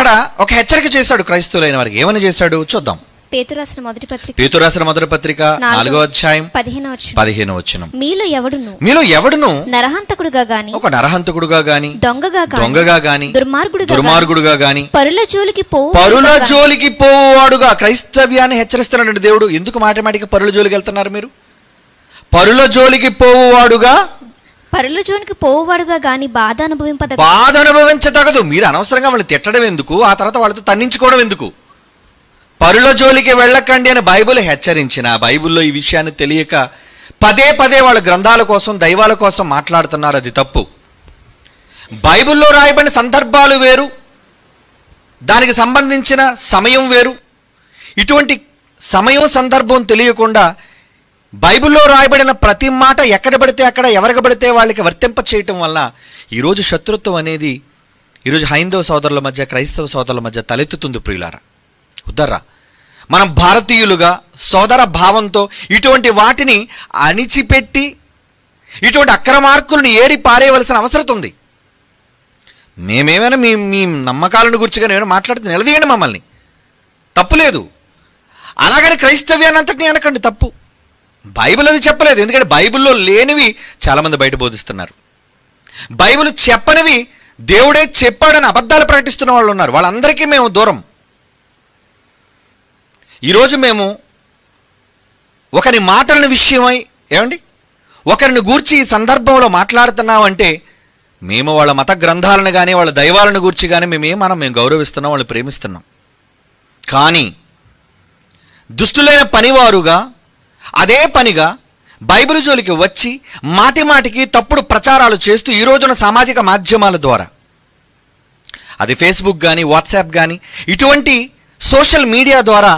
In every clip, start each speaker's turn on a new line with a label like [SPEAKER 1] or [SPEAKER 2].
[SPEAKER 1] అక్కడ ఒక హెచ్చరిక చేశాడు క్రైస్తవులైన వారికి. ఏమని చేశాడు చూద్దాం.
[SPEAKER 2] పేతురు రాసిన మొదటి పత్రిక
[SPEAKER 1] 4వ అధ్యాయం
[SPEAKER 2] 15వ వచనం. మీలో ఎవడును నరహంతకుడుగా గాని
[SPEAKER 1] దొంగగా గాని దుర్మార్గుడుగా గాని
[SPEAKER 2] పరుల
[SPEAKER 1] జోలికి పోవాడుగా. క్రైస్తవ్యాన్ని హెచ్చరిస్తున్నాడు దేవుడు. ఎందుకు మాటిమాటికి పరుల జోలికి వెళ్తున్నారు మీరు? పరుల జోలికి పోవువాడుగా గాని బాధ అనుభవించదగదు. మీరు అనవసరంగా వాళ్ళని తిట్టడం ఎందుకు, ఆ తర్వాత వాళ్ళతో తన్నించుకోవడం ఎందుకు? పరుల జోలికి వెళ్ళకండి అని బైబిల్ హెచ్చరించిన, బైబిల్లో ఈ విషయాన్ని తెలియక పదే వాళ్ళ గ్రంథాల కోసం దైవాల కోసం మాట్లాడుతున్నారు. అది తప్పు. బైబిల్లో రాయబడిన సందర్భాలు వేరు, దానికి సంబంధించిన సమయం వేరు. ఇటువంటి సమయం సందర్భం తెలియకుండా బైబిల్లో రాయబడిన ప్రతి మాట ఎక్కడ పడితే అక్కడ ఎవరికి పడితే వాళ్ళకి వర్తింప చేయటం వల్ల ఈరోజు శత్రుత్వం అనేది ఈరోజు హైందవ సోదరుల మధ్య క్రైస్తవ సోదరుల మధ్య తలెత్తుతుంది. ప్రియులారా, ఉద్దర్రా, మనం భారతీయులుగా సోదర భావంతో ఇటువంటి వాటిని అణిచిపెట్టి ఇటువంటి అక్రమార్కులను ఏరి పారేయవలసిన అవసరం ఉంది. మేమేమైనా మీ నమ్మకాలను గురించి కానీ ఏమైనా మాట్లాడితే నిలదీయండి, మమ్మల్ని తప్పులేదు. అలాగని క్రైస్తవ్యాన్ని అంతటినీ అనకండి, తప్పు. బైబిల్ అది చెప్పలేదు. ఎందుకంటే బైబిల్లో లేనివి చాలామంది బయట బోధిస్తున్నారు. బైబిల్ చెప్పనివి దేవుడే చెప్పాడని అబద్ధాలు ప్రకటిస్తున్న వాళ్ళు ఉన్నారు. వాళ్ళందరికీ మేము దూరం. ఈరోజు మేము ఒకరి మాటల విషయమై ఒకరిని గూర్చి ఈ సందర్భంలో మాట్లాడుతున్నామంటే మేము వాళ్ళ మత గ్రంథాలను కానీ వాళ్ళ దైవాలను గూర్చి కానీ మేము గౌరవిస్తున్నాం, వాళ్ళని ప్రేమిస్తున్నాం. కానీ దుష్టులైన పనివారుగా అదే పనిగా బైబిల్ జోలికి వచ్చి మాటికి తప్పుడు ప్రచారాలు చేస్తూ ఈ రోజున సామాజిక మాధ్యమాల ద్వారా, అది ఫేస్బుక్ కానీ వాట్సాప్ కానీ ఇటువంటి సోషల్ మీడియా ద్వారా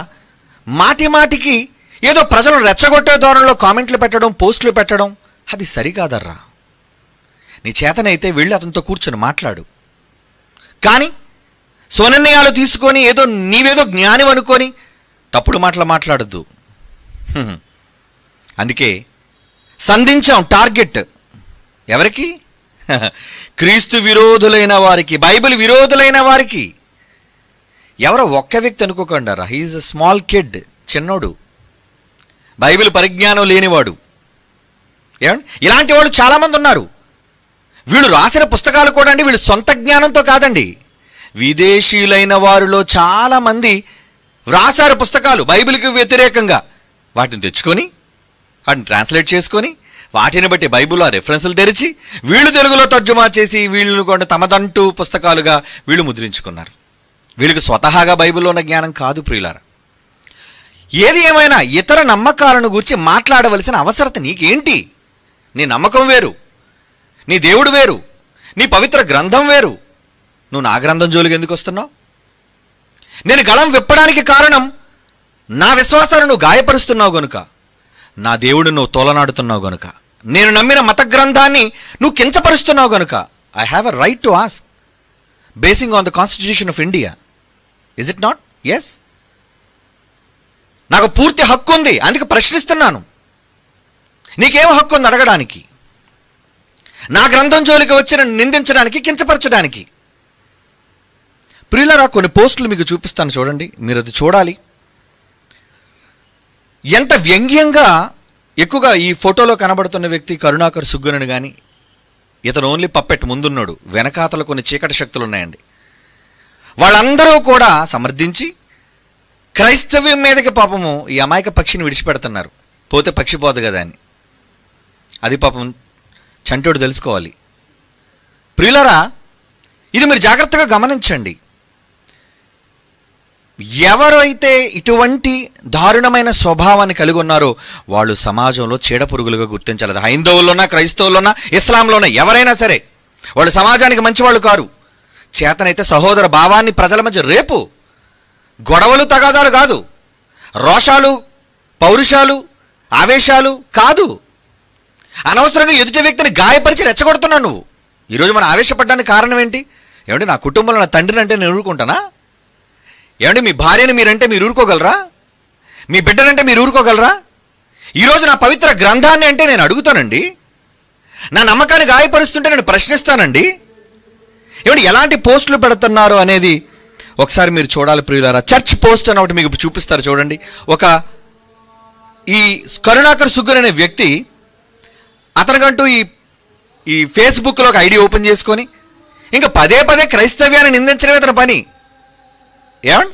[SPEAKER 1] మాటికి ఏదో ప్రజలను రెచ్చగొట్టే ధోరణిలో కామెంట్లు పెట్టడం, పోస్టులు పెట్టడం అది సరికాదర్రా. నీ చేతనైతే వెళ్ళి అతనితో కూర్చొని మాట్లాడు. కానీ స్వనిర్ణయాలు తీసుకొని నీవేదో జ్ఞానం అనుకొని తప్పుడు మాటలు మాట్లాడద్దు. అందుకే సంధించాం టార్గెట్ ఎవరికి? క్రీస్తు విరోధులైన వారికి, బైబిల్ విరోధులైన వారికి. ఎవరో ఒక్క వ్యక్తి అనుకోకండారా, హీఈస్ ఎ స్మాల్ కిడ్, చిన్నోడు, బైబిల్ పరిజ్ఞానం లేనివాడు. ఇలాంటి వాళ్ళు చాలామంది ఉన్నారు. వీళ్ళు రాసిన పుస్తకాలు కూడా వీళ్ళు సొంత జ్ఞానంతో కాదండి, విదేశీయులైన వారిలో చాలామంది వ్రాసారు పుస్తకాలు బైబిల్కి వ్యతిరేకంగా. వాటిని తెచ్చుకొని వాటిని ట్రాన్స్లేట్ చేసుకొని వాటిని బట్టి బైబిల్లో రెఫరెన్సులు తెరిచి వీళ్ళు తెలుగులో తర్జుమా చేసి వీళ్ళు కూడా తమదంటూ పుస్తకాలుగా వీళ్ళు ముద్రించుకున్నారు. వీళ్ళకి స్వతహాగా బైబిల్లో ఉన్న జ్ఞానం కాదు. ప్రియులారా, ఏది ఏమైనా ఇతర నమ్మకాలను గురించి మాట్లాడవలసిన అవసరత నీకేంటి? నీ నమ్మకం వేరు, నీ దేవుడు వేరు, నీ పవిత్ర గ్రంథం వేరు. నువ్వు నా గ్రంథం జోలికి ఎందుకు వస్తున్నావు? నేను గళం విప్పడానికి కారణం నా విశ్వాసాలను నువ్వు గాయపరుస్తున్నావు గనుక, నా దేవుడు నువ్వు తోలనాడుతున్నావు గనుక, నేను నమ్మిన మత గ్రంథాన్ని నువ్వు కించపరుస్తున్నావు గనుక I have a right to ask basing on the constitution of India. Is it not? Yes, నాకు పూర్తి హక్కు ఉంది, అందుకే ప్రశ్నిస్తున్నాను. నీకేం హక్కు ఉంది అడగడానికి? నా గ్రంథం జోలికి వచ్చి నన్ను నిందించడానికి, కించపరచడానికి. ప్రియులారా, కొన్ని పోస్టులు మీకు చూపిస్తాను, చూడండి, మీరు అది చూడాలి. ఎంత వ్యంగ్యంగా ఎక్కువగా ఈ ఫోటోలో కనబడుతున్న వ్యక్తి కరుణాకర్ సుగ్గునని కానీ, ఇతను ఓన్లీ పప్పెట్ ముందున్నాడు, వెనకాతలు కొన్ని చీకటి శక్తులు ఉన్నాయండి. వాళ్ళందరూ కూడా సమర్థించి క్రైస్తవ్యం మీదకి పాపము ఈ అమాయక పక్షిని విడిచిపెడుతున్నారు. పోతే పక్షి పోదు కదా అని. అది పాపం చంటోడు తెలుసుకోవాలి. ప్రియులారా, ఇది మీరు జాగ్రత్తగా గమనించండి. ఎవరైతే ఇటువంటి దారుణమైన స్వభావాన్ని కలిగి ఉన్నారో వాళ్ళు సమాజంలో చీడపురుగులుగా గుర్తించాలి. హైందవులున్నా, క్రైస్తవులున్నా, ఇస్లాంలోన్నా, ఎవరైనా సరే వాళ్ళు సమాజానికి మంచివాళ్ళు కారు. చేతనైతే సహోదర భావాన్ని ప్రజల మధ్య రేపు గొడవలు తగాదాలు కాదు, రోషాలు పౌరుషాలు ఆవేశాలు కాదు, అనవసరంగా ఎదుటి వ్యక్తిని గాయపరిచి రెచ్చగొడుతున్నావు నువ్వు. ఈరోజు మనం ఆవేశపడడానికి కారణం ఏంటి? ఏమంటే నా కుటుంబంలో నా తండ్రిని అంటే నేను ఊరుకుంటానా? ఏమంటే మీ భార్యని మీరంటే మీరు ఊరుకోగలరా? మీ బిడ్డనంటే మీరు ఊరుకోగలరా? ఈరోజు నా పవిత్ర గ్రంథాన్ని అంటే నేను అడుగుతానండి. నా నమ్మకాన్ని గాయపరుస్తుంటే నేను ప్రశ్నిస్తానండి. ఏమంటే ఎలాంటి పోస్టులు పెడుతున్నారు అనేది ఒకసారి మీరు చూడాలి ప్రియులారా. చర్చ్ పోస్ట్ అని ఒకటి మీకు చూపిస్తారు చూడండి. ఈ కరుణాకర్ సుగ్గర్ అనే వ్యక్తి అతనికంటూ ఈ ఫేస్బుక్లో ఒక ఐడి ఓపెన్ చేసుకొని ఇంకా పదే పదే క్రైస్తవ్యాన్ని నిందించడమే అతని పని. ఏమండి,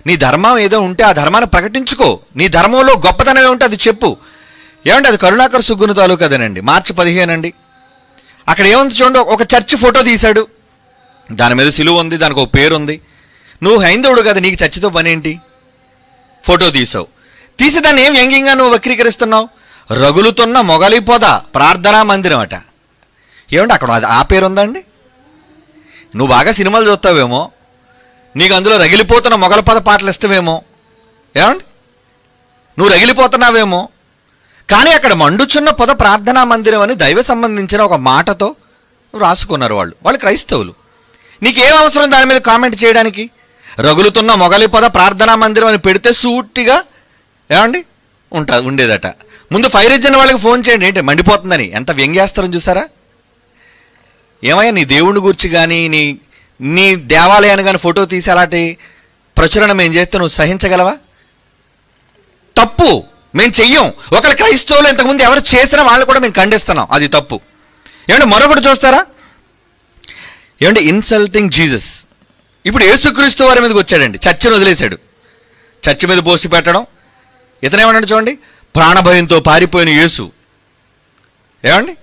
[SPEAKER 1] నీ ధర్మం ఏదో ఉంటే ఆ ధర్మాన్ని ప్రకటించుకో, నీ ధర్మంలో గొప్పతనం ఉంటే అది చెప్పు. ఏమండి, అది కరుణాకర్ సుగ్గును తాలూకు అదేనండి. మార్చి 15 అండి. అక్కడ ఏముంది చూడండి, ఒక చర్చ్ ఫోటో తీశాడు, దాని మీద సిలువ ఉంది, దానికి ఒక పేరు ఉంది. నువ్వు హైందవుడు కదా, నీకు చర్చితో పని ఏంటి? ఫోటో తీసావు, తీసి దాన్ని ఏం వ్యంగ్యంగా నువ్వు వక్రీకరిస్తున్నావు. రగులుతున్న మొగలి పొద ప్రార్థనా మందిరం అట. ఏమండి, అక్కడ ఆ పేరు ఉందండి? నువ్వు బాగా సినిమాలు చూస్తావేమో, నీకు అందులో రగిలిపోతున్న మొగల పొద పాటలు ఇష్టమేమో. ఏమండి, నువ్వు రగిలిపోతున్నావేమో, కానీ అక్కడ మండుచున్న పొద ప్రార్థనా మందిరం అని దైవ సంబంధించిన ఒక మాటతో రాసుకున్నారు వాళ్ళు క్రైస్తవులు. నీకేం అవసరం దాని మీద కామెంట్ చేయడానికి? రగులుతున్న మొగలి పొద ప్రార్థనా మందిరం అని పెడితే సూటిగా ఏమండి ఉండేదట. ముందు ఫైర్ ఇంజిన్ వాళ్ళకి ఫోన్ చేయండి, ఏంటి మండిపోతుందని. ఎంత వ్యంగ్యాస్తారని చూసారా? ఏమయ్యా, నీ దేవుడిని గురించి కానీ నీ దేవాలయాన్ని కానీ ఫోటో తీసి అలాంటి ప్రచురణం ఏం చేస్తే నువ్వు సహించగలవా? తప్పు, మేము చెయ్యం. ఒకళ్ళు క్రైస్తవులు ఇంతకుముందు ఎవరు చేసినా వాళ్ళు కూడా మేము ఖండిస్తున్నాం, అది తప్పు. ఏమంటే మరొకటి చూస్తారా? ఏమంటే ఇన్సల్టింగ్ జీసస్. ఇప్పుడు యేసుక్రీస్తు వారి మీదకి వచ్చాడండి, చర్చిని వదిలేశాడు. చర్చి మీద పోసి పెట్టడం. ఇతనేమన్నాడు చూడండి, ప్రాణభయంతో పారిపోయిన యేసు. ఏమండి,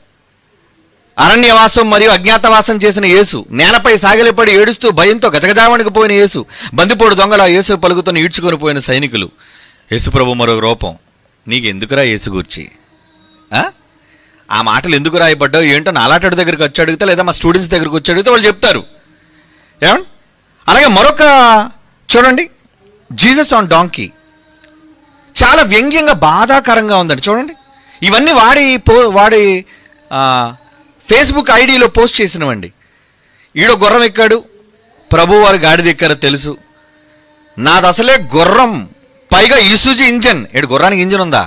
[SPEAKER 1] అరణ్యవాసం మరియు అజ్ఞాతవాసం చేసిన యేసు, నేలపై సాగిలపడి ఏడుస్తూ భయంతో గజగజావణికి పోయిన యేసు, బందిపోడు దొంగల యేసు పలుకుతున్న ఈడ్చుకొని పోయిన సైనికులు. యేసుప్రభు మరో రూపం. నీకు ఎందుకురా యేసు గూర్చి? ఆ మాటలు ఎందుకు రాయబడ్డావు ఏంటో నాలాటడి దగ్గరికి వచ్చి అడిగితే, లేదా మా స్టూడెంట్స్ దగ్గరికి వచ్చి అడిగితే వాళ్ళు చెప్తారు. ఏమండి, అలాగే మరొక చూడండి, జీసస్ ఆన్ డాంకీ. చాలా వ్యంగ్యంగా బాధాకరంగా ఉందండి చూడండి. ఇవన్నీ వాడి ఫేస్బుక్ ఐడిలో పోస్ట్ చేసినవండి. ఈడో గుర్రం ఎక్కాడు, ప్రభు వారి గాడిద ఎక్కారో తెలుసు. నాది అసలే గుర్రం, పైగా ఇసుజీ ఇంజన్. ఏడు గుర్రానికి ఇంజన్ ఉందా?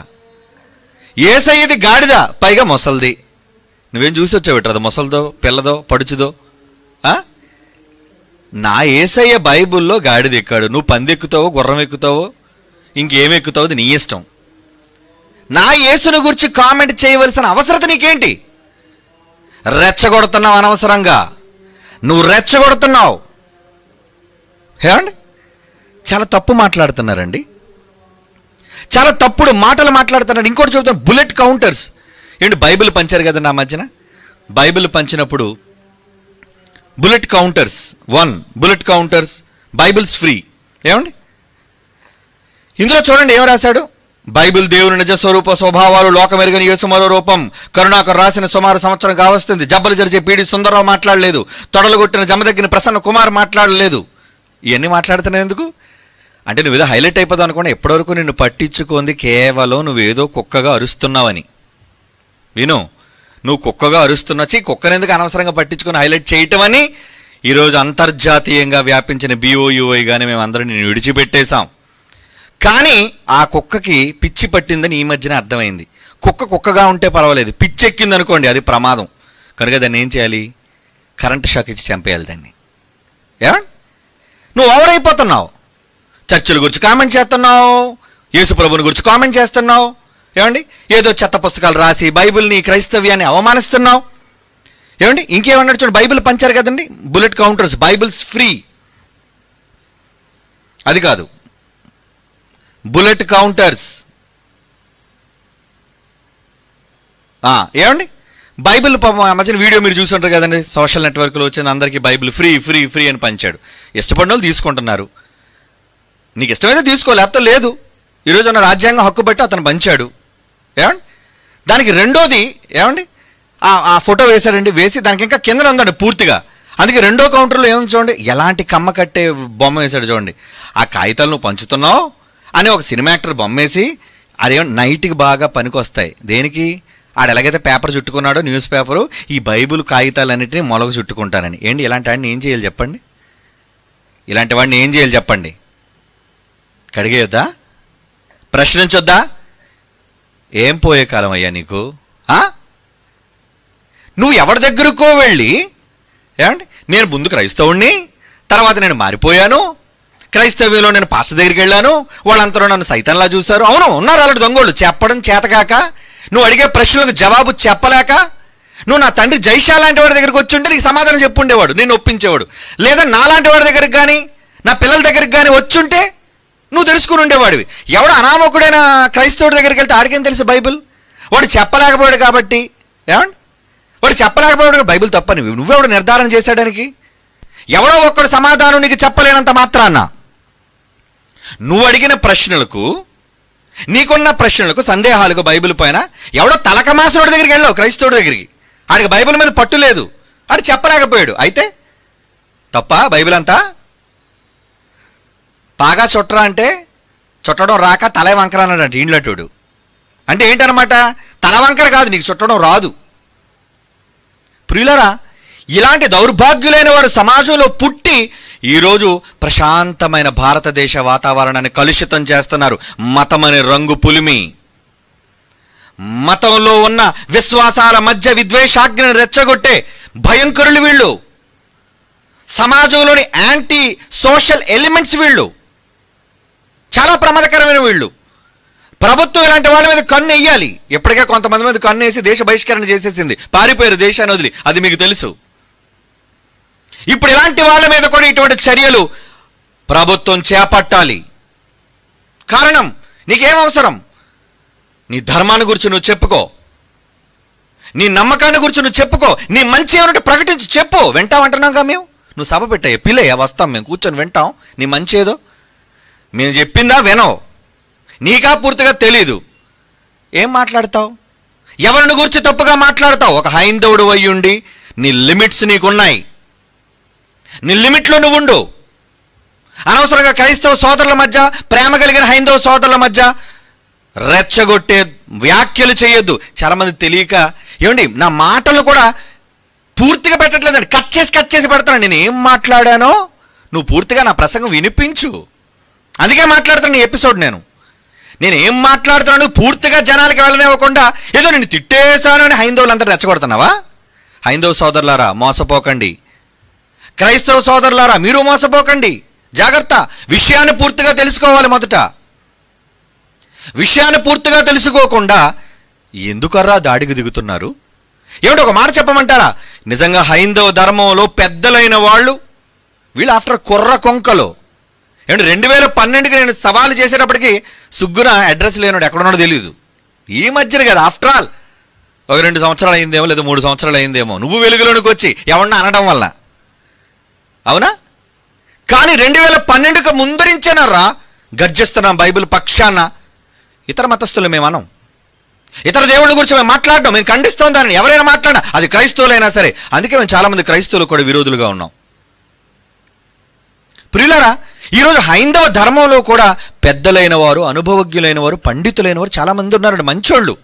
[SPEAKER 1] ఏసయ్యది గాడిద, పైగా మొసల్ది. నువ్వేం చూసి వచ్చావు అది మొసలదో పిల్లదో పడుచుదో? నా ఏసయ్య బైబుల్లో గాడిద ఎక్కాడు, నువ్వు పంది ఎక్కుతావో గుర్రం ఎక్కుతావో ఇంకేమి ఎక్కుతావు, అది నీ ఇష్టం. నా యేసుని గురించి కామెంట్ చేయవలసిన అవసరత నీకేంటి? రెచ్చగొడుతున్నావు అనవసరంగా, నువ్వు రెచ్చగొడుతున్నావు. ఏమండి, చాలా తప్పు మాట్లాడుతున్నారండి, చాలా తప్పుడు మాటలు మాట్లాడుతున్నాడు. ఇంకోటి చెబుతాను, బుల్లెట్ కౌంటర్స్. ఏంటి, బైబిల్ పంచారు కదా నా మధ్యన. బైబిల్ పంచినప్పుడు bullet counters 1, bullet counters, Bibles free. ఏమండి, ఇందులో చూడండి ఏం రాశాడు, బైబిల్ దేవుని నిజ స్వరూప స్వభావాలు లోకమెరుగని యేసు మరో రూపం. కరుణాకర్ రాసిన సుమారు సంవత్సరం కావస్తుంది. జబ్బలు జరిచే పీడి సుందరరావు మాట్లాడలేదు, తొడలు కొట్టిన జమదగ్గిన ప్రసన్న కుమార్ మాట్లాడలేదు. ఇవన్నీ మాట్లాడుతున్నావు ఎందుకు అంటే, నువ్వేదో హైలైట్ అయిపోతావు అనుకోండి. ఎప్పటివరకు నిన్ను పట్టించుకుంది కేవలం నువ్వేదో కుక్కగా అరుస్తున్నావని. విను, నువ్వు కుక్కగా అరుస్తున్నా, కుక్కనెందుకు అనవసరంగా పట్టించుకొని హైలైట్ చేయటం అని ఈరోజు అంతర్జాతీయంగా వ్యాపించిన BOUI కానీ మేమందరం నిన్ను విడిచిపెట్టేశాం. కానీ ఆ కుక్కకి పిచ్చి పట్టిందని ఈ మధ్యన అర్థమైంది. కుక్కగా ఉంటే పర్వాలేదు, పిచ్చి ఎక్కింది అనుకోండి అది ప్రమాదం. కనుక దాన్ని ఏం చేయాలి? కరెంట్ షాక్ ఇచ్చి చంపేయాలి దాన్ని. ఏమండి, నువ్వు ఓవర్ అయిపోతున్నావు. చర్చిల గురించి కామెంట్ చేస్తున్నావు, యేసు ప్రభుని గురించి కామెంట్ చేస్తున్నావు. ఏమండి, ఏదో చెత్త పుస్తకాలు రాసి బైబిల్ని క్రైస్తవ్యాన్ని అవమానిస్తున్నావు. ఏమండి, ఇంకేమన్నాడు చూడండి, బైబిల్ పంచారు కదండి, బుల్లెట్ కౌంటర్స్, బైబిల్స్ ఫ్రీ. అది కాదు, బుల్లెట్ కౌంటర్స్. ఏమండి, బైబిల్ మధ్యన వీడియో మీరు చూసుంటారు కదండి, సోషల్ నెట్వర్క్లో వచ్చింది, అందరికీ బైబిల్ ఫ్రీ ఫ్రీ ఫ్రీ అని పంచాడు. ఇష్టపడిన వాళ్ళు తీసుకుంటున్నారు. నీకు ఇష్టమైతే తీసుకో, లేకపోతే లేదు. ఈరోజు ఉన్న రాజ్యాంగ హక్కు బట్టి అతను పంచాడు. ఏమండి, దానికి రెండోది ఏమండి, ఆ ఫోటో వేశాడండి, వేసి దానికి ఇంకా కింద ఉందండి పూర్తిగా. అందుకే రెండో కౌంటర్లో ఏముంది చూడండి, ఎలాంటి కమ్మ కట్టే బొమ్మ వేశాడు చూడండి. ఆ కాగితాలు నువ్వు పంచుతున్నావు అని ఒక సినిమా యాక్టర్ బొమ్మ వేసి, అదేమో నైట్కి బాగా పనికి వస్తాయి. దేనికి? ఆడు ఎలాగైతే పేపర్ చుట్టుకున్నాడో, న్యూస్ పేపరు, ఈ బైబుల్ కాగితాలన్నింటినీ మొలగ చుట్టుకుంటానని. ఏంటి, ఇలాంటి వాడిని ఏం చేయాలి చెప్పండి? ఇలాంటి వాడిని ఏం చేయాలి చెప్పండి? కడిగేయొద్దా? ప్రశ్నించొద్దా? ఏం పోయే కాలం అయ్యా నీకు? నువ్వు ఎవరి దగ్గరకో వెళ్ళి, ఏమండి నేను ముందు క్రైస్తవుణ్ణి, తర్వాత నేను మారిపోయాను, క్రైస్తవ్యంలో నేను పాస్టర్ దగ్గరికి వెళ్ళాను, వాళ్ళంతలో నన్ను సైతంలా చూశారు. అవును, ఉన్నారు అలాంటి దొంగోళ్ళు. చెప్పడం చేతకాక, నువ్వు అడిగే ప్రశ్నలకు జవాబు చెప్పలేక, నువ్వు నా తండ్రి జైషా లాంటి వాడి దగ్గరికి వచ్చి ఉంటే నీకు సమాధానం చెప్పుండేవాడు, నేను ఒప్పించేవాడు. లేదా నాలాంటి వాడి దగ్గరికి కానీ నా పిల్లల దగ్గరికి కానీ వచ్చుంటే నువ్వు తెలుసుకుని ఉండేవాడివి. ఎవడు అనామకుడైన క్రైస్తవుడి దగ్గరికి వెళ్తే ఆడికేం తెలుసు బైబిల్? వాడు చెప్పలేకపోయాడు కాబట్టి, ఏమండి వాడు చెప్పలేకపోయాడు బైబిల్ తప్పని నువ్వెవడు నిర్ధారణ చేసేయడానికి? ఎవడో ఒక్కడు సమాధానం నీకు చెప్పలేనంత మాత్రాన్న నువ్వు అడిగిన ప్రశ్నలకు, నీకున్న ప్రశ్నలకు, సందేహాలకు బైబిల్ పైన ఎవడో తలకమాసుడి దగ్గరికి వెళ్ళావు, క్రైస్తవుడి దగ్గరికి, ఆడికి బైబిల్ మీద పట్టు లేదు, ఆడు చెప్పలేకపోయాడు. అయితే తప్ప బైబిల్ అంతా? బాగా చుట్టరా అంటే చుట్టడం రాక తల వంకర అన్నాడంట ఇండ్లటుడు. అంటే ఏంటనమాట? తల వంకర కాదు, నీకు చుట్టడం రాదు. ప్రియులరా, ఇలాంటి దౌర్భాగ్యులైన వారు సమాజంలో పుట్టి ఈరోజు ప్రశాంతమైన భారతదేశ వాతావరణాన్ని కలుషితం చేస్తున్నారు. మతం అనే రంగు పులిమి, మతంలో ఉన్న విశ్వాసాల మధ్య విద్వేషాగ్నిని రెచ్చగొట్టే భయంకరులు వీళ్ళు. సమాజంలోని యాంటీ సోషల్ ఎలిమెంట్స్ వీళ్ళు, చాలా ప్రమాదకరమైన వీళ్ళు. ప్రభుత్వం ఇలాంటి వాళ్ళ మీద కన్ను వేయాలి. ఎప్పటికే కొంతమంది మీద కన్ను వేసి దేశ బహిష్కరణ చేసేసింది, పారిపోయారు దేశాన్ని వదిలి, అది మీకు తెలుసు. ఇప్పుడు ఇలాంటి వాళ్ళ మీద కూడా ఇటువంటి చర్యలు ప్రభుత్వం చేపట్టాలి. కారణం, నీకేం అవసరం? నీ ధర్మాన్ని గురించి నువ్వు చెప్పుకో, నీ నమ్మకాన్ని గురించి నువ్వు చెప్పుకో, నీ మంచి ఏమంటే ప్రకటించి చెప్పు. వింటామంటున్నాంగా మేము, నువ్వు సభ పెట్టాయి పిల్లయ్యా, వస్తాం మేము కూర్చొని వింటాం. నీ మంచి ఏదో మేము చెప్పిందా వినవు, నీకా పూర్తిగా తెలీదు. ఏం మాట్లాడతావు? ఎవరిని గురించి తప్పుగా మాట్లాడతావు? ఒక హైందవుడు అయ్యుండి నీ లిమిట్స్ నీకున్నాయి, నీ లిమిట్లో నువ్వు ఉండు. అనవసరంగా క్రైస్తవ సోదరుల మధ్య, ప్రేమ కలిగిన హైందవ సోదరుల మధ్య రెచ్చగొట్టే వ్యాఖ్యలు చేయొద్దు. చాలామంది తెలియక ఏమండి నా మాటలు కూడా పూర్తిగా పెట్టట్లేదండి, కట్ చేసి పెడతాను. నేను ఏం మాట్లాడానో నువ్వు పూర్తిగా నా ప్రసంగం వినిపించు, అందుకే మాట్లాడుతాను ఈ ఎపిసోడ్. నేను ఏం మాట్లాడుతున్నాను పూర్తిగా జనాలకి వెళ్ళనివ్వకుండా ఏదో నేను తిట్టేశాను అని హైందవులంతా రెచ్చగొడుతున్నావా? హైందవ సోదరులారా మోసపోకండి, క్రైస్తవ సోదరులారా మీరు మోసపోకండి, జాగ్రత్త. విషయాన్ని పూర్తిగా తెలుసుకోవాలి. మొదట విషయాన్ని పూర్తిగా తెలుసుకోకుండా ఎందుకర్రా దాడికి దిగుతున్నారు? ఏమిటి ఒక మాట చెప్పమంటారా? నిజంగా హైందవ ధర్మంలో పెద్దలైన వాళ్ళు వీళ్ళు ఆఫ్టర్ కుర్ర కొంకలో, ఏమంటే 2012కి నేను సవాలు చేసేటప్పటికి సుగ్గున అడ్రస్ లేనాడు, ఎక్కడున్నాడో తెలియదు. ఈ మధ్యన కదా, ఆఫ్టర్ ఆల్ ఒక 2 సంవత్సరాలు అయిందేమో, లేదా 3 సంవత్సరాలు అయిందేమో నువ్వు వెలుగులోనికి వచ్చి ఎవరన్నా అనడం వల్ల, అవునా? కానీ 2012కి ముందరించేనరా గర్జిస్తున్నాం బైబిల్ పక్షాన. ఇతర మతస్థులు మేము అనం, ఇతర దేవుళ్ళ గురించి మేము మాట్లాడడం, మేము ఖండిస్తాం దాన్ని. ఎవరైనా మాట్లాడినా అది క్రైస్తవులైనా సరే. అందుకే మేము చాలామంది క్రైస్తవులు కూడా విరోధులుగా ఉన్నాం. ప్రియులారా, ఈరోజు హైందవ ధర్మంలో కూడా పెద్దలైన వారు, అనుభవజ్ఞులైన వారు, పండితులైన వారు చాలామంది ఉన్నారండి, మంచోళ్ళు.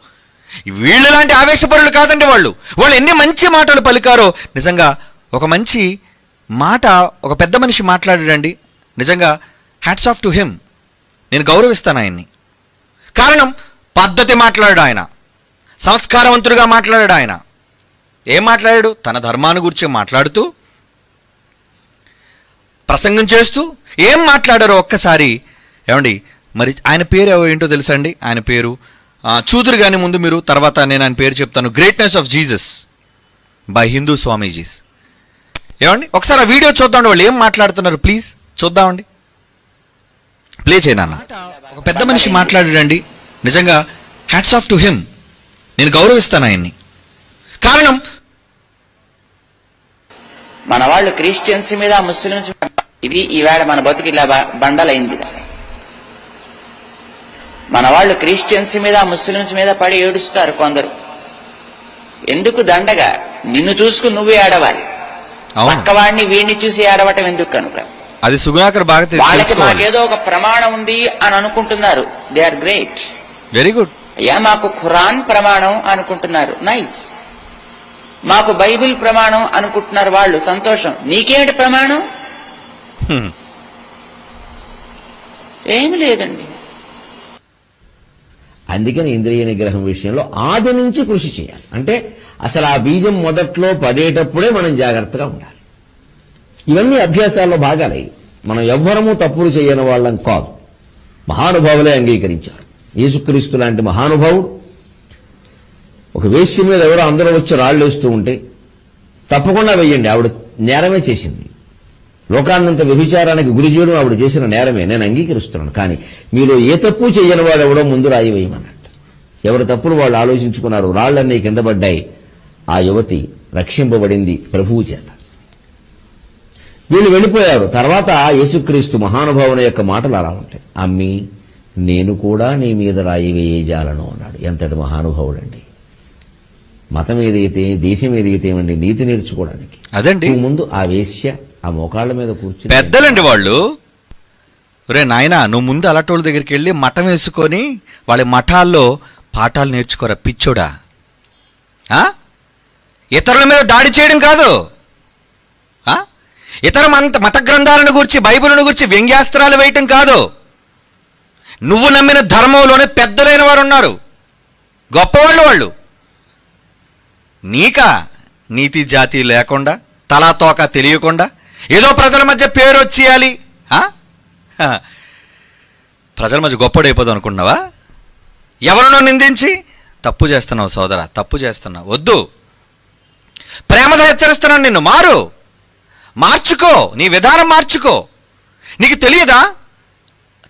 [SPEAKER 1] వీళ్ళు లాంటి ఆవేశపరులు కాదండి వాళ్ళు. వాళ్ళు ఎన్ని మంచి మాటలు పలికారో. నిజంగా ఒక మంచి మాట ఒక పెద్ద మనిషి మాట్లాడాడండి, నిజంగా హ్యాట్స్ ఆఫ్ టు హిమ్. నేను గౌరవిస్తాను ఆయన్ని. కారణం, పద్ధతి మాట్లాడాడు ఆయన, సంస్కారవంతుడిగా మాట్లాడాడు ఆయన. ఏం మాట్లాడాడు? తన ధర్మాన్ని గురించి మాట్లాడుతూ, ప్రసంగం చేస్తూ ఏం మాట్లాడారో ఒక్కసారి ఏమండి. మరి ఆయన పేరు ఏంటో తెలుసా అండి? ఆయన పేరు చూదురు కానీ ముందు మీరు, తర్వాత నేను ఆయన పేరు చెప్తాను. Greatness of Jesus by Hindu swamijis. ఏమండి ఒకసారి ఆ వీడియో చూద్దామండి, వాళ్ళు ఏం మాట్లాడుతున్నారు ప్లీజ్ చూద్దామండి. ప్లే చేయనా? ఒక పెద్ద మనిషి మాట్లాడాడండి, నిజంగా హ్యాట్స్ ఆఫ్ టు హిమ్. నేను గౌరవిస్తాను ఆయన్ని. కారణం,
[SPEAKER 3] మన వాళ్ళు క్రిస్టియన్స్ మీద, ముస్లిమ్స్ ఇది ఈవేళ మన బతుకు ఇలా బండలైంది. మన వాళ్ళు క్రిస్టియన్స్ మీద, ముస్లిమ్స్ మీద పడి ఏడుస్తారు కొందరు. ఎందుకు దండగా? నిన్ను చూసుకుని నువ్వే ఏడవాలి, పక్కవాడిని వీడిని చూసి ఏడవటం ఎందుకు? కనుక
[SPEAKER 1] అది సుగుణాకర్ బాగా
[SPEAKER 3] వాళ్ళకి మాకేదో ఒక ప్రమాణం ఉంది అని అనుకుంటున్నారు. They are great,
[SPEAKER 1] very good.
[SPEAKER 3] అయ్యా మాకు ఖురాన్ ప్రమాణం అనుకుంటున్నారు, నైస్. మాకు బైబిల్ ప్రమాణం అనుకుంటున్నారు వాళ్ళు, సంతోషం. నీకేమిటి ప్రమాణం? ఏమి లేదండి.
[SPEAKER 4] అందుకని ఇంద్రియ నిగ్రహం విషయంలో ఆది నుంచి కృషి చేయాలి. అంటే అసలు ఆ బీజం మొదట్లో పడేటప్పుడే మనం జాగ్రత్తగా ఉండాలి. ఇవన్నీ అభ్యాసాల్లో భాగాలే. మనం ఎవ్వరము తప్పులు చేయని వాళ్ళం కాదు. మహానుభావులే అంగీకరించారు. యేసుక్రీస్తు లాంటి మహానుభావుడు ఒక వేశ్య మీద ఎవరో అందరూ వచ్చి రాళ్ళు వేస్తూ ఉంటే తప్పకుండా వెయ్యండి, ఆవిడ నేరమే చేసింది, లోకాన్నంత వ్యభిచారానికి గురి చేయడం ఆవిడ చేసిన నేరమే, నేను అంగీకరిస్తున్నాను. కానీ మీలో ఏ తప్పు చేయని వాడు ఎవడో ముందు రాయి వేయమన్నట్టు. ఎవరి తప్పులు వాళ్ళు ఆలోచించుకున్నారు, రాళ్లన్నీ కింద పడ్డాయి. ఆ యువతి రక్షింపబడింది ప్రభువు చేత. వీళ్ళు వెళ్ళిపోయారు. తర్వాత యేసుక్రీస్తు మహానుభావుని యొక్క మాటలు అలా ఉంటాయి. అమ్మి, నేను కూడా నీ మీద రాయి వేయజాలను అన్నాడు. ఎంతటి మహానుభావుడండి! మతం ఏదైతే, దేశం ఏదైతే ఏమండి, నీతి నేర్చుకోవడానికి
[SPEAKER 1] అదండి.
[SPEAKER 4] ముందు ఆ వేశ్య ఆ మోకాళ్ళ మీద కూర్చుని,
[SPEAKER 1] పెద్దలండి వాళ్ళు, రే నాయనా నువ్వు ముందు అలాంటి దగ్గరికి వెళ్ళి మఠం వేసుకొని వాళ్ళ మఠాల్లో పాఠాలు నేర్చుకోరా పిచ్చోడా. ఇతరుల మీద దాడి చేయడం కాదు, ఇతర మత గ్రంథాలను గురించి, బైబిల్ను గురించి వ్యంగ్యాస్త్రాలు వేయటం కాదు. నువ్వు నమ్మిన ధర్మంలోనే పెద్దలైన వారు ఉన్నారు, గొప్పవాళ్ళు. వాళ్ళు నీకా నీతి జాతి లేకుండా, తలా తోక తెలియకుండా ఏదో ప్రజల మధ్య పేరు వచ్చేయాలి, ప్రజల మధ్య గొప్పడైపోదాం అనుకుంటున్నావా? ఎవరినో నిందించి తప్పు చేస్తున్నావు సోదరా, తప్పు చేస్తున్నావు. వద్దు, ప్రేమతో హెచ్చరిస్తున్నాను నిన్ను. మార్చుకో, నీ విధానం మార్చుకో. నీకు తెలియదా?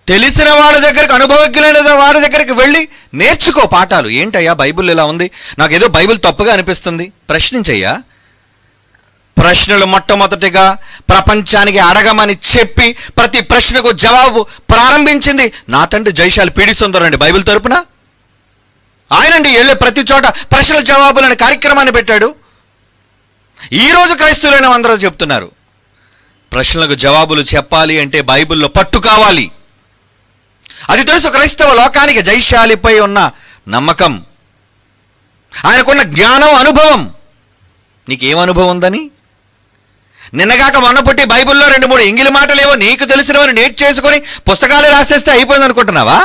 [SPEAKER 1] తెలిసిన వాళ్ళ దగ్గరికి, అనుభవజ్ఞులైన వాళ్ళ దగ్గరికి వెళ్ళి నేర్చుకో పాఠాలు. ఏంటయ్యా బైబిల్ ఇలా ఉంది, నాకేదో బైబిల్ తప్పుగా అనిపిస్తుంది. ప్రశ్నించయ్యా. ప్రశ్నలు మొట్టమొదటిగా ప్రపంచానికి అడగమని చెప్పి ప్రతి ప్రశ్నకు జవాబు ప్రారంభించింది నా తండ్రి జైశాలి పీడి సుందరం అండి. బైబిల్ తరపున ఆయనండి వెళ్ళే ప్రతి చోట ప్రశ్నల జవాబులని కార్యక్రమాన్ని పెట్టాడు. ఈరోజు క్రైస్తవులైన అందరూ చెప్తున్నారు, ప్రశ్నలకు జవాబులు చెప్పాలి అంటే బైబిల్లో పట్టు కావాలి. అది తెలుసు క్రైస్తవ లోకానికి. జైశాలిపై ఉన్న నమ్మకం, ఆయనకున్న జ్ఞానం, అనుభవం. నీకేం అనుభవం ఉందని? నిన్నగాక మొన్న పుట్టి బైబిల్లో 2-3 ఇంగిలి మాటలేవో నీకు తెలిసినవని నేట్ చేసుకొని పుస్తకాలే రాసేస్తే అయిపోయింది అనుకుంటున్నావా?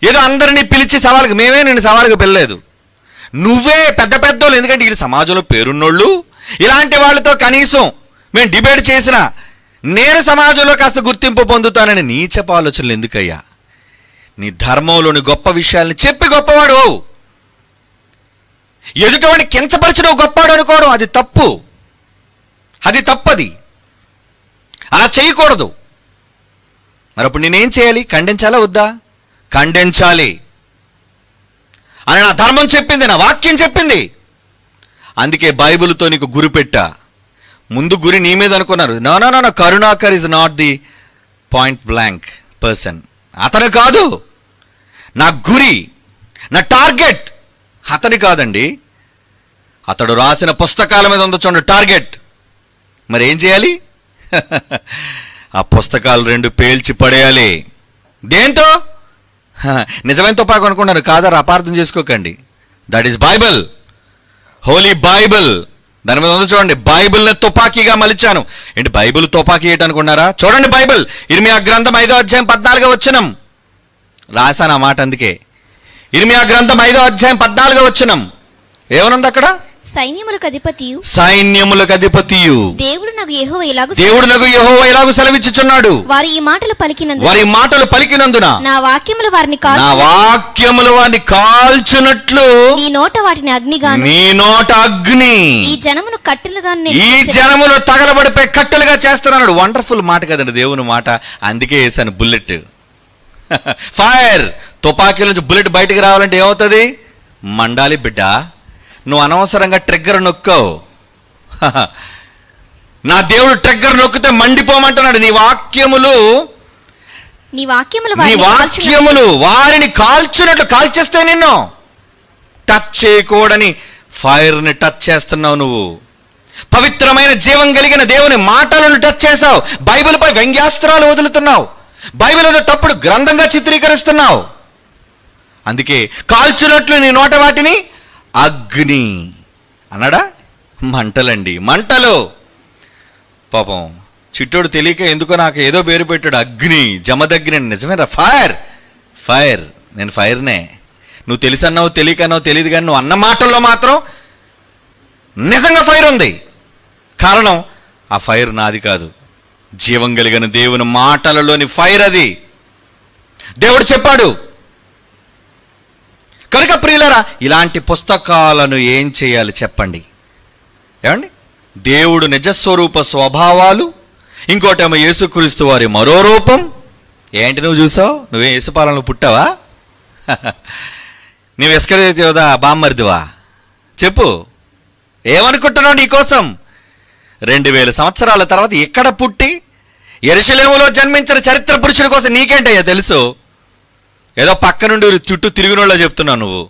[SPEAKER 1] ఏదో అందరినీ పిలిచి సవాలుకి, మేమే నేను సవాలుకి పిలలేదు, నువ్వే పెద్ద పెద్దోళ్ళు. ఎందుకంటే ఈ సమాజంలో పేరున్నోళ్ళు, ఇలాంటి వాళ్ళతో కనీసం మేము డిబేట్ చేసినా నేను సమాజంలో కాస్త గుర్తింపు పొందుతానని నీచపు ఆలోచనలు ఎందుకయ్యా? నీ ధర్మంలోని గొప్ప విషయాల్ని చెప్పి గొప్పవాడు. ఎదుటవాడిని కించపరచడం గొప్పవాడు అనుకోవడం అది తప్పు. అది తప్పది, అలా చేయకూడదు. మరి అప్పుడు నేనేం చేయాలి? ఖండించాలా వద్దా? ఖండించాలి అని నా ధర్మం చెప్పింది, నా వాక్యం చెప్పింది. అందుకే బైబిల్తో నీకు గురి పెట్టా. ముందు గురి నీ మీద అనుకున్నారు. No, Karunakar is not the point blank person. అతను కాదు నా గురి, నా టార్గెట్. అతని కాదండి, అతడు రాసిన పుస్తకాల మీద ఉందో చూడండి టార్గెట్. మరి ఏం చేయాలి? ఆ పుస్తకాలు 2 పేల్చి పడేయాలి. దేంతో? నిజమైన తుపాకు అనుకుంటారు, కాదరా, అపార్థం చేసుకోకండి. That is Bible, Holi Bible. దాని మీద ఉందో చూడండి, బైబిల్ని తుపాకీగా మలిచాను. ఏంటి బైబిల్ తుపాకీ ఏంటనుకున్నారా? చూడండి బైబిల్, ఇర్మియా గ్రంథం 5వ అధ్యాయం 14వ వచనం రాశాను ఆ మాట. అందుకే ఇర్మియా గ్రంథం 5వ అధ్యాయం 14వ వచనం ఏమనుంది అక్కడ?
[SPEAKER 2] సైన్యములకు
[SPEAKER 1] అధిపతియు
[SPEAKER 2] దేవుడునగు
[SPEAKER 1] యెహోవా ఇలాగు సెలవిచ్చుచున్నాడు,
[SPEAKER 2] వారి ఈ మాటలు పలికినందున నా వాక్యములు
[SPEAKER 1] వారిని కాల్చునట్లు
[SPEAKER 2] నీ నోట వాటిని అగ్నిగాను,
[SPEAKER 1] నీ నోట అగ్ని,
[SPEAKER 2] ఈ జనమును కట్టెలుగాను,
[SPEAKER 1] ఈ జనములు తగలబడిపోయి కట్టెలుగా చేస్తున్నాడు. వండర్ఫుల్ మాట కదండి దేవుని మాట. అందుకే వేసాను బుల్లెట్. ఫైర్, తుపాకీ నుంచి బుల్లెట్ బయటికి రావాలంటే ఏమవుతుంది? మండాలి బిడ్డ. నువ్వు అనవసరంగా ట్రిగ్గర్ నొక్కావు. నా దేవుడు ట్రిగ్గర్ నొక్కితే మండిపోమంటున్నాడు. నీ వాక్యములు వారిని కాల్చున్నట్లు కాల్చేస్తే నిన్ను టచ్ చేయకూడని ఫైర్ని టచ్ చేస్తున్నావు. నువ్వు పవిత్రమైన జీవం కలిగిన దేవుని మాటలను టచ్ చేసావు. బైబిల్పై వ్యంగ్యాస్త్రాలు వదులుతున్నావు. బైబిల్ ఏదో తప్పుడు గ్రంథంగా చిత్రీకరిస్తున్నావు. అందుకే కాల్చున్నట్లు నీ నోట వాటిని అగ్ని అన్నాడా? మంటలండి, మంటలు. పాపం చిట్టోడు తెలియక ఎందుకో నాకు ఏదో పేరు పెట్టాడు, అగ్ని, జమదగ్ని. నిజమేరా? ఫైర్. నేను ఫైర్నే. నువ్వు తెలుసన్నావు, తెలియకన్నావు, తెలియదు, కానీ నువ్వు అన్న మాటల్లో మాత్రం నిజంగా ఫైర్ ఉంది. కారణం ఆ ఫైర్ నాది కాదు, జీవం కలిగిన దేవుని మాటలలోని ఫైర్ అది. దేవుడు చెప్పాడు. కనుక ప్రియులారా, ఇలాంటి పుస్తకాలను ఏం చేయాలి చెప్పండి? ఏమండి, దేవుడు నిజస్వరూప స్వభావాలు, ఇంకోటేమో యేసుక్రీస్తు వారి మరో రూపం. ఏంటి నువ్వు చూసావు? నువ్వే యేసుపాలనలో పుట్టావా? నువ్వు ఎస్కరేదా బామ్మర్దివా? చెప్పు, ఏమనుకుంటున్నావు నీకోసం? 2000 సంవత్సరాల తర్వాత ఇక్కడ పుట్టి యెరూషలేములో జన్మించిన చరిత్ర పురుషుడి కోసం నీకేంటయ్యా తెలుసు? ఏదో పక్క నుండి చుట్టూ తిరిగినోళ్ళ చెప్తున్నావు నువ్వు.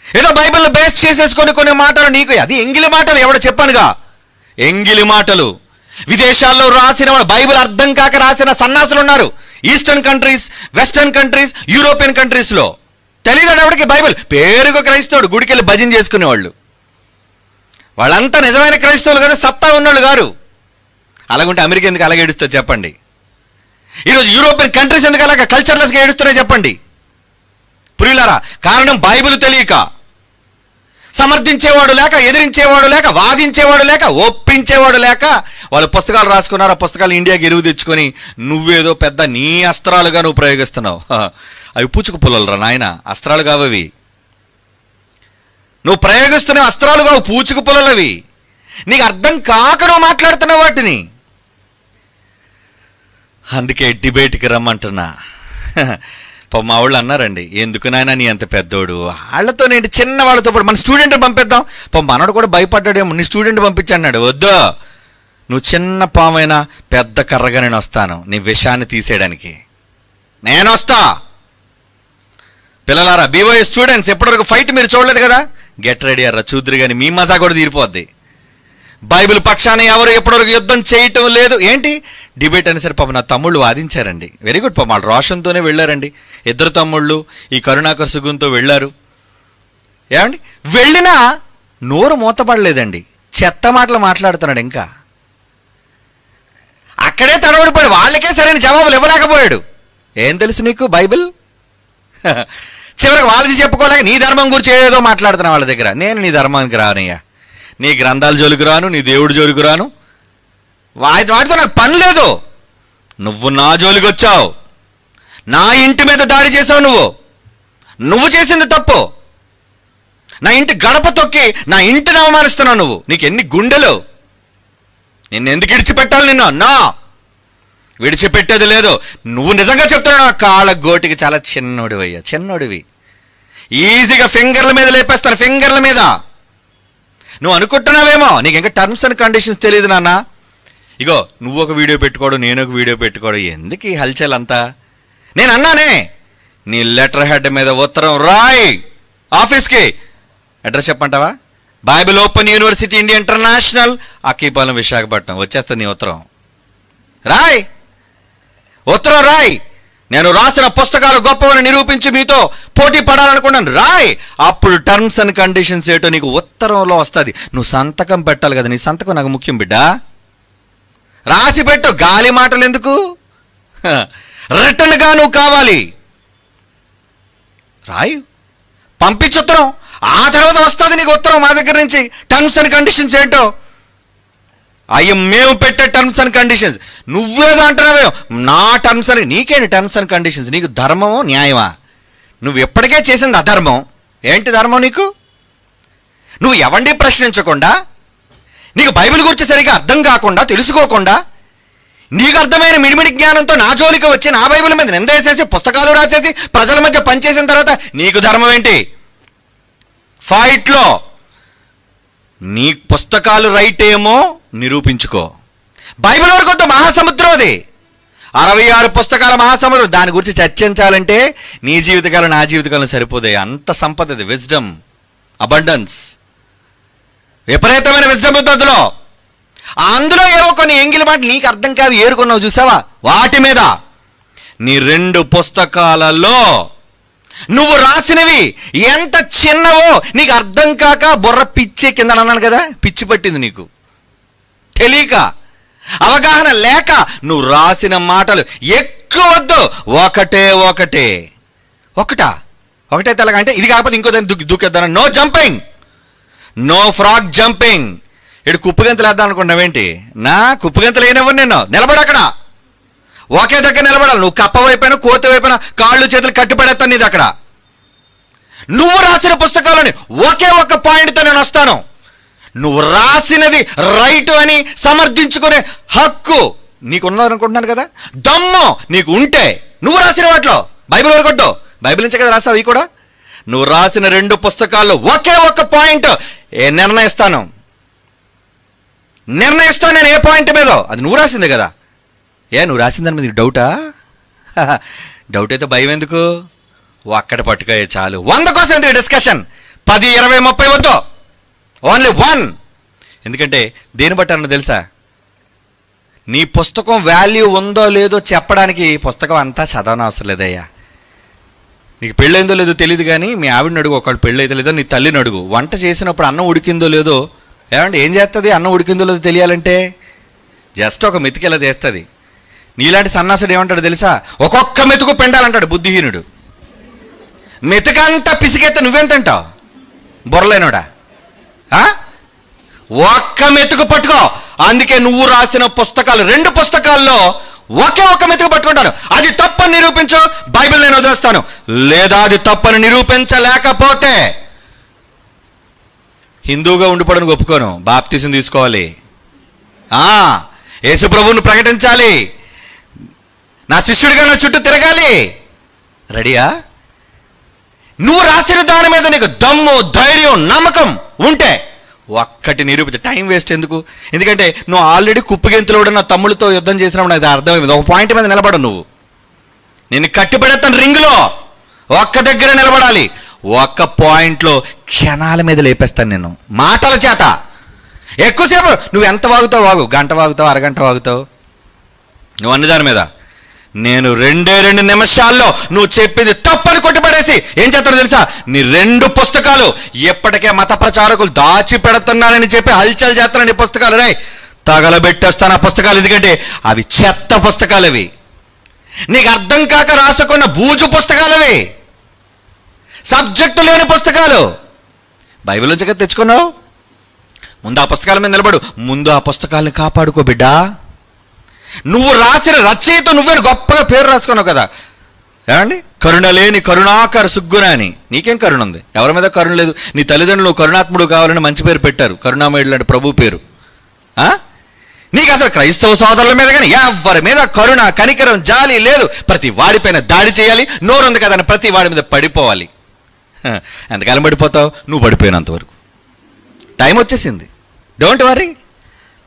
[SPEAKER 1] ఏదో బైబిల్ని బేస్ చేసేసుకొని కొన్ని మాటలు నీకు, అది ఎంగిలి మాటలు. ఎవడో చెప్పానుగా, ఎంగిలి మాటలు. విదేశాల్లో రాసిన బైబిల్ అర్థం కాక రాసిన సన్నాసులు ఉన్నారు. Eastern countries, western countries, European కంట్రీస్లో. తెలియదు ఎవడికి బైబిల్. పేరుకు క్రైస్తవుడు, గుడికి వెళ్ళి భజన చేసుకునేవాళ్ళు. వాళ్ళంతా నిజమైన క్రైస్తవులు కదా, సత్తా ఉన్నోళ్ళు గారు. అలాగుంటే అమెరికా ఎందుకు అలాగే ఏడుస్తుంది చెప్పండి? ఈరోజు యూరోపియన్ కంట్రీస్ ఎందుకు అలాగా కల్చర్లెస్గా ఏడుస్తున్నాయి చెప్పండి? ప్రియులారా, కారణం బైబిల్ తెలియక. సమర్థించేవాడు లేక, ఎదిరించేవాడు లేక, వాదించేవాడు లేక, ఒప్పించేవాడు లేక వాళ్ళు పుస్తకాలు రాసుకున్నారు. ఆ పుస్తకాలు ఇండియాకి ఎరువు తెచ్చుకొని నువ్వేదో పెద్ద నీ అస్త్రాలుగా నువ్వు ప్రయోగిస్తున్నావు. అవి పూచుకు పుల్లలరా నాయన, అస్త్రాలు కావవి. నువ్వు ప్రయోగిస్తున్న అస్త్రాలు కావు, పూచుకు పుల్లలవి. నీకు అర్థం కాక నువ్వు మాట్లాడుతున్నావు వాటిని. అందుకే డిబేట్కి రమ్మంటున్నా. మా వాళ్ళు అన్నారండి, ఎందుకు నాయన నీ అంత పెద్దోడు, వాళ్ళతో నేను చిన్న వాళ్ళతో పాటు మన స్టూడెంట్ పంపిద్దాం. మనోడు కూడా భయపడ్డాడేమో, నీ స్టూడెంట్ పంపించన్నాడు. వద్దు, నువ్వు చిన్న పామైనా పెద్ద కర్రగా నేను వస్తాను నీ విషాన్ని తీసేయడానికి. నేను వస్తా. పిల్లలారా, బీవోఏ స్టూడెంట్స్, ఎప్పటివరకు ఫైట్ మీరు చూడలేదు కదా, గెట్ రెడీ అర్రా, చూద్దరు కానీ మీ మజా కూడా తీరిపోద్ది. బైబిల్ పక్షాన ఎవరు ఎప్పటివరకు యుద్ధం చేయటం లేదు. ఏంటి డిబేట్ అని సరే నా తమ్ముళ్ళు వాదించారండి. Very good. వాళ్ళు రోషన్తోనే వెళ్ళారండి. 2 తమ్ముళ్ళు ఈ కరుణాకర్ సుగున్తో వెళ్ళారు. ఏమండి, వెళ్ళినా నోరు మూతపడలేదండి. చెత్త మాటలు మాట్లాడుతున్నాడు. ఇంకా అక్కడే తడబడిపోయాడు. వాళ్ళకే సరైన జవాబులు ఇవ్వలేకపోయాడు. ఏం తెలుసు నీకు బైబిల్? చివరికి వాళ్ళది చెప్పుకోలేక నీ ధర్మం గురించి ఏదో మాట్లాడుతున్నా వాళ్ళ దగ్గర. నేను నీ ధర్మానికి రానయ్యా, నీ గ్రంథాల జోలికి రాను, నీ దేవుడి జోలికి రాను, వాటితో నాకు పని లేదు. నువ్వు నా జోలికి వచ్చావు, నా ఇంటి మీద దాడి చేసావు. నువ్వు చేసింది తప్పు. నా ఇంటి గడప తొక్కి నా ఇంటిని అవమానిస్తున్నావు నువ్వు. నీకు ఎన్ని గుండెలు? నిన్ను ఎందుకు విడిచిపెట్టాలి? నిన్ను నా విడిచిపెట్టేది లేదు. నువ్వు నిజంగా చెప్తున్నావు, నా కాళ్ళ గోటికి చాలా చిన్నోడివయ్యా, చిన్నోడివి. ఈజీగా ఫింగర్ల మీద లేపేస్తాను, ఫింగర్ల మీద. నువ్వు అనుకుంటున్నావేమో నీకు ఇంకా టర్మ్స్ అండ్ కండిషన్స్ తెలియదు నాన్న. ఇగో నువ్వు ఒక వీడియో పెట్టుకోవడం, నేను ఒక వీడియో పెట్టుకోవడం, ఎందుకు ఈ హల్చల్ అంతా? నేను అన్నానే, నీ లెటర్ హెడ్ మీద ఉత్తరం రాయి ఆఫీస్కి. అడ్రస్ చెప్పంటావా? Bible open university India international, Akkipalem, Visakhapatnam. వచ్చేస్తా నీ ఉత్తరం. రాయ్, ఉత్తరం రాయ్. నేను రాసిన పుస్తకాలు గొప్పవని నిరూపించి మీతో పోటీ పడాలనుకున్నాను. రాయ్, అప్పుడు టర్మ్స్ అండ్ కండిషన్స్ ఏటో నీకు ఉత్తరంలో వస్తుంది. నువ్వు సంతకం పెట్టాలి కదా, నీ సంతకం నాకు ముఖ్యం బిడ్డ. రాసి పెట్టు, గాలి మాటలు ఎందుకు? రిటర్న్గా నువ్వు కావాలి. రాయు, పంపించు ఉత్తరం. ఆ తర్వాత వస్తుంది నీకు ఉత్తరం మా దగ్గర నుంచి. టర్మ్స్ అండ్ కండిషన్స్ ఏంటో అయ్యో మేము పెట్టే టర్మ్స్ అండ్ కండిషన్స్. నువ్వేదో అంటున్నావే నా టర్మ్స్ అని. నీకేంటి టర్మ్స్ అండ్ కండిషన్స్? నీకు ధర్మమో న్యాయమా? నువ్వు ఎప్పటికే చేసింది అధర్మం. ఏంటి ధర్మం నీకు? నువ్వు ఎవరిని ప్రశ్నించకుండా, నీకు బైబిల్ గురించి సరిగా అర్థం కాకుండా, తెలుసుకోకుండా, నీకు అర్థమైన మిడిమిడి జ్ఞానంతో నా జోలికి వచ్చి నా బైబిల్ మీద నింద వేసేసి పుస్తకాలు రాసేసి ప్రజల మధ్య పనిచేసిన తర్వాత నీకు ధర్మం ఏంటి? ఫైట్లో నీ పుస్తకాలు రైట్ ఏమో నిరూపించుకో. బైబిల్ వరకు వద్ద మహాసముద్రం అది, 66 పుస్తకాల మహాసముద్రం. దాని గురించి చర్చించాలంటే నీ జీవితకాలం నా జీవితకాలం సరిపోదే. అంత సంపద అది, విజ్డమ్, అబండెన్స్, విపరీతమైన విజ్డమ్ ఉంది అందులో. అందులో ఏవో కొన్ని ఎంగిలి మాటలు నీకు అర్థం కావి ఏరుకున్నావు చూసావా, వాటి మీద నీ 2 పుస్తకాలలో నువ్వు రాసినవి ఎంత చిన్నవో నీకు అర్థం కాక బుర్ర పిచ్చే కింద అన్నాను కదా, పిచ్చి పట్టింది నీకు తెలియక, అవగాహన లేక నువ్వు రాసిన మాటలు ఎక్కువద్దు. ఒకటే తెలగా అంటే ఇది కాకపోతే ఇంకో దాన్ని దూకేద్దాను. No jumping, no frog jumping. ఇటు కుప్పగంతలు వేద్దాం అనుకున్నావేంటి? నా కుప్పగంతలు అయినవ్వరు నేను. నిలబడు అక్కడ, ఒకే దగ్గర నిలబడాలి. నువ్వు కప్ప వైపోయినా కోత వైపోయినా కాళ్ళు చేతులు కట్టిపడేస్తాను నీది అక్కడ. నువ్వు రాసిన పుస్తకాలని ఒకే ఒక్క పాయింట్తో నేను వస్తాను. నువ్వు రాసినది రైట్ అని సమర్థించుకునే హక్కు నీకున్నదనుకుంటున్నాను కదా. దమ్ము నీకు ఉంటే నువ్వు రాసిన వాటిలో బైబిల్ వరకొట్టు. బైబిల్ నుంచే కదా రాసావు. అవి కూడా నువ్వు రాసిన 2 పుస్తకాల్లో ఒకే ఒక్క పాయింట్ నిర్ణయిస్తాను నేను. ఏ పాయింట్ మీదో అది నువ్వు రాసిందే కదా. నువ్వు రాసిందని మీద డౌటా? డౌట్ అయితే భయం ఎందుకు? ఒక్కటి పట్టుకోయే చాలు. 100 కోసం ఎందుకు డిస్కషన్? 10, 20, 30 వద్దు. ఓన్లీ 1. ఎందుకంటే దేని బట్టి అన్న తెలుసా? నీ పుస్తకం వాల్యూ ఉందో లేదో చెప్పడానికి పుస్తకం అంతా చదవని అవసరం లేదయ్యా. నీకు పెళ్ళైందో లేదో తెలియదు కానీ మీ ఆవిడని అడుగు, ఒకళ్ళు పెళ్ళైతే లేదో నీ తల్లిని అడుగు. వంట చేసినప్పుడు అన్నం ఉడికిందో లేదో ఏమంటే ఏం చేస్తుంది? అన్నం ఉడికిందో లేదో తెలియాలంటే జస్ట్ ఒక మెతుకు ఇలా చేస్తుంది. నీలాంటి సన్నాసుడు ఏమంటాడు తెలుసా? ఒక్కొక్క మెతుకు పెండాలంటాడు బుద్ధిహీనుడు. మెతుకంతా పిసికెత్తే నువ్వేం తింటావు బొర్రలేనోడా? ఒక్క మెతుకు పట్టుకో. అందుకే నువ్వు రాసిన పుస్తకాలు 2 పుస్తకాల్లో ఒకే ఒక్క మెతుకు పట్టుకుంటాను. అది తప్పని నిరూపించు, బైబిల్ నేను వదిలేస్తాను. లేదా అది తప్పని నిరూపించలేకపోతే హిందూగా ఉండిపోవడానికి ఒప్పుకోను. బాప్తిసం తీసుకోవాలి, యేసు ప్రభువును ప్రకటించాలి, నా శిష్యుడిగా నా చుట్టూ తిరగాలి. రెడీయా? నువ్వు రాసిన దాని మీద నీకు దమ్ము, ధైర్యం, నమ్మకం ఉంటే ఒక్కటి నిరూపించ. టైం వేస్ట్ ఎందుకు? ఎందుకంటే నువ్వు ఆల్రెడీ కుప్పగెంతులో ఉన్న తమ్ముడితో యుద్ధం చేసినప్పుడు నాకు అర్థమైంది. ఒక పాయింట్ మీద నిలబడు. నువ్వు నేను కట్టిపడేస్తాను రింగులో. ఒక్క దగ్గర నిలబడాలి. ఒక్క పాయింట్లో క్షణాల మీద లేపేస్తాను నేను మాటల చేత. ఎక్కువసేపు నువ్వు ఎంత వాగుతావు వాగు, గంట వాగుతావు, అరగంట వాగుతావు, నువ్వు అన్ని దాని మీద. నేను 2 నిమిషాల్లో నువ్వు చెప్పింది తప్పని కొట్టిపడేసి ఏం చేస్తాడో తెలుసా? నీ 2 పుస్తకాలు ఎప్పటికే మత ప్రచారకులు దాచి పెడుతున్నానని చెప్పి హల్చల్ చేస్తాను. నీ పుస్తకాలు రే తగలబెట్టేస్తాను ఆ పుస్తకాలు. ఎందుకంటే అవి చెత్త పుస్తకాలు. అవి నీకు అర్థం కాక రాసుకున్న బూజు పుస్తకాలు. అవి సబ్జెక్టు లేని పుస్తకాలు. బైబిల్ నుంచి కదా తెచ్చుకున్నావు. ముందు ఆ పుస్తకాల మీద నిలబడు. ముందు ఆ పుస్తకాలను కాపాడుకో బిడ్డా. నువ్వు రాసిన రచయిత నువ్వే గొప్పగా పేరు రాసుకున్నావు కదా. ఏమండి? కరుణ లేని కరుణాకర సుగ్గున అని. నీకేం కరుణ ఉంది? ఎవరి మీద కరుణ లేదు. నీ తల్లిదండ్రులు కరుణాత్ముడు కావాలని మంచి పేరు పెట్టారు, కరుణామయుడు లాంటి ప్రభు పేరు. నీకు అసలు క్రైస్తవ సోదరుల మీద కానీ ఎవరి మీద కరుణ, కనికరం, జాలి లేదు. ప్రతి వాడిపైన దాడి చేయాలి. నోరుంది కదా ప్రతి వాడి మీద పడిపోవాలి. ఎంతకాలం పడిపోతావు? నువ్వు పడిపోయినంతవరకు. టైం వచ్చేసింది. డోంట్ వరీ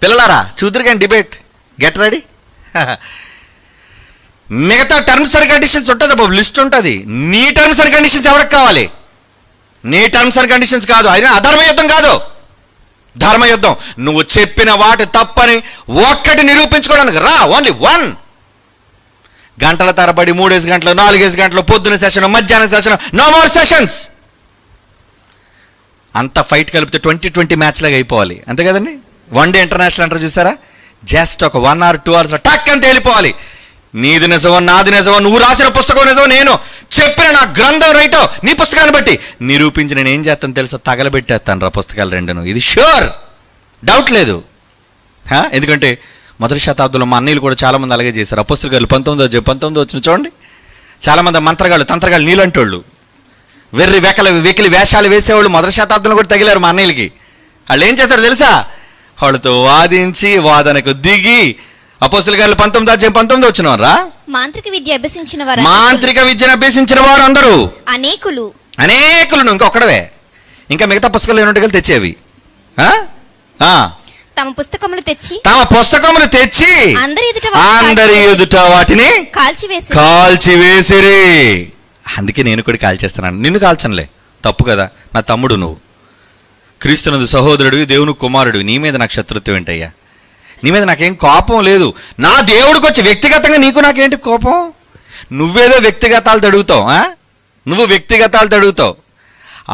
[SPEAKER 1] పిల్లలారా. చూద్దరు కానీ డిబేట్. Get ready. మిగతా టర్మ్స్ అండ్ కండిషన్స్ ఉంటుంది బాబు, లిస్ట్ ఉంటుంది. నీ టర్మ్స్ అండ్ కండిషన్స్ ఎవరికి కావాలి? నీ టర్మ్స్ అండ్ కండిషన్స్ కాదు. అయినా అధర్మయుద్ధం కాదు, ధర్మయుద్ధం. నువ్వు చెప్పిన వాటి తప్పని ఒక్కటి నిరూపించుకోవడానికి రా. ఓన్లీ 1. గంటల తరబడి 3 గంటలు, 4 గంటలు, పొద్దున సెషన్, మధ్యాహ్నం సెషన్, నో మోర్ సెషన్స్. అంత ఫైట్ కలిపితే 2020 మ్యాచ్ లాగా అయిపోవాలి. అంతే కదండి? 1 డే ఇంటర్నేషనల్ అంటారు చూసారా? జస్ట్ ఒక 1 or 2 hours టక్ అని తేలిపోవాలి. నీది నిజమో నాది నిజమో, నువ్వు రాసిన పుస్తకం నిజమో, నేను చెప్పిన నా గ్రంథం రైటో నీ పుస్తకాన్ని బట్టి నిరూపించి నేను ఏం చేస్తాను తెలుసా? తగలబెట్టేస్తాను రా పుస్తకాలు 2. ఇది షూర్, డౌట్ లేదు. ఎందుకంటే మొదటి శతాబ్దంలో మా అన్నయ్యలు కూడా చాలామంది అలాగే చేశారు. అపోస్తలుల కార్యాలు 19 వచ్చిన చూడండి. చాలామంది మంత్రగాళ్ళు, తంత్రగాళ్ళు, నీలంటోళ్ళు, వెకిలి వేషాలు వేసేవాళ్ళు మొదటి శతాబ్దంలో కూడా తగిలారు మా అన్నయ్యలకి. వాళ్ళు ఏం చేస్తారు తెలుసా? వాళ్ళతో వాదించి వాదనకు దిగి అపోస్తలుల కార్యాలు 19 వచ్చిన వారా
[SPEAKER 2] మాంత్రిక విద్యను అభ్యసించిన వారు అందరూ అనేకులు. నువ్వు ఒక్కడవే. ఇంకా మిగతా పుస్తకాలు ఏమిటో తెచ్చేవి. తమ పుస్తకములు తెచ్చి అందరి ఎదుట వాటిని కాల్చివేసిరి. అందుకే నేను కూడా కాల్చేస్తున్నాను. నిన్ను కాల్చనులే, తప్పు కదా. నా తమ్ముడు నువ్వు, క్రీస్తునందు సహోదరుడు, దేవుని కుమారుడు. నీ మీద నాకు శత్రుత్వం ఏంటయ్యా? నీ మీద నాకేం కోపం లేదు. నా దేవుడికి వచ్చి వ్యక్తిగతంగా నీకు నాకేంటి కోపం? నువ్వేదో వ్యక్తిగతాలు తడుగుతావు. నువ్వు వ్యక్తిగతాలు తడుగుతావు.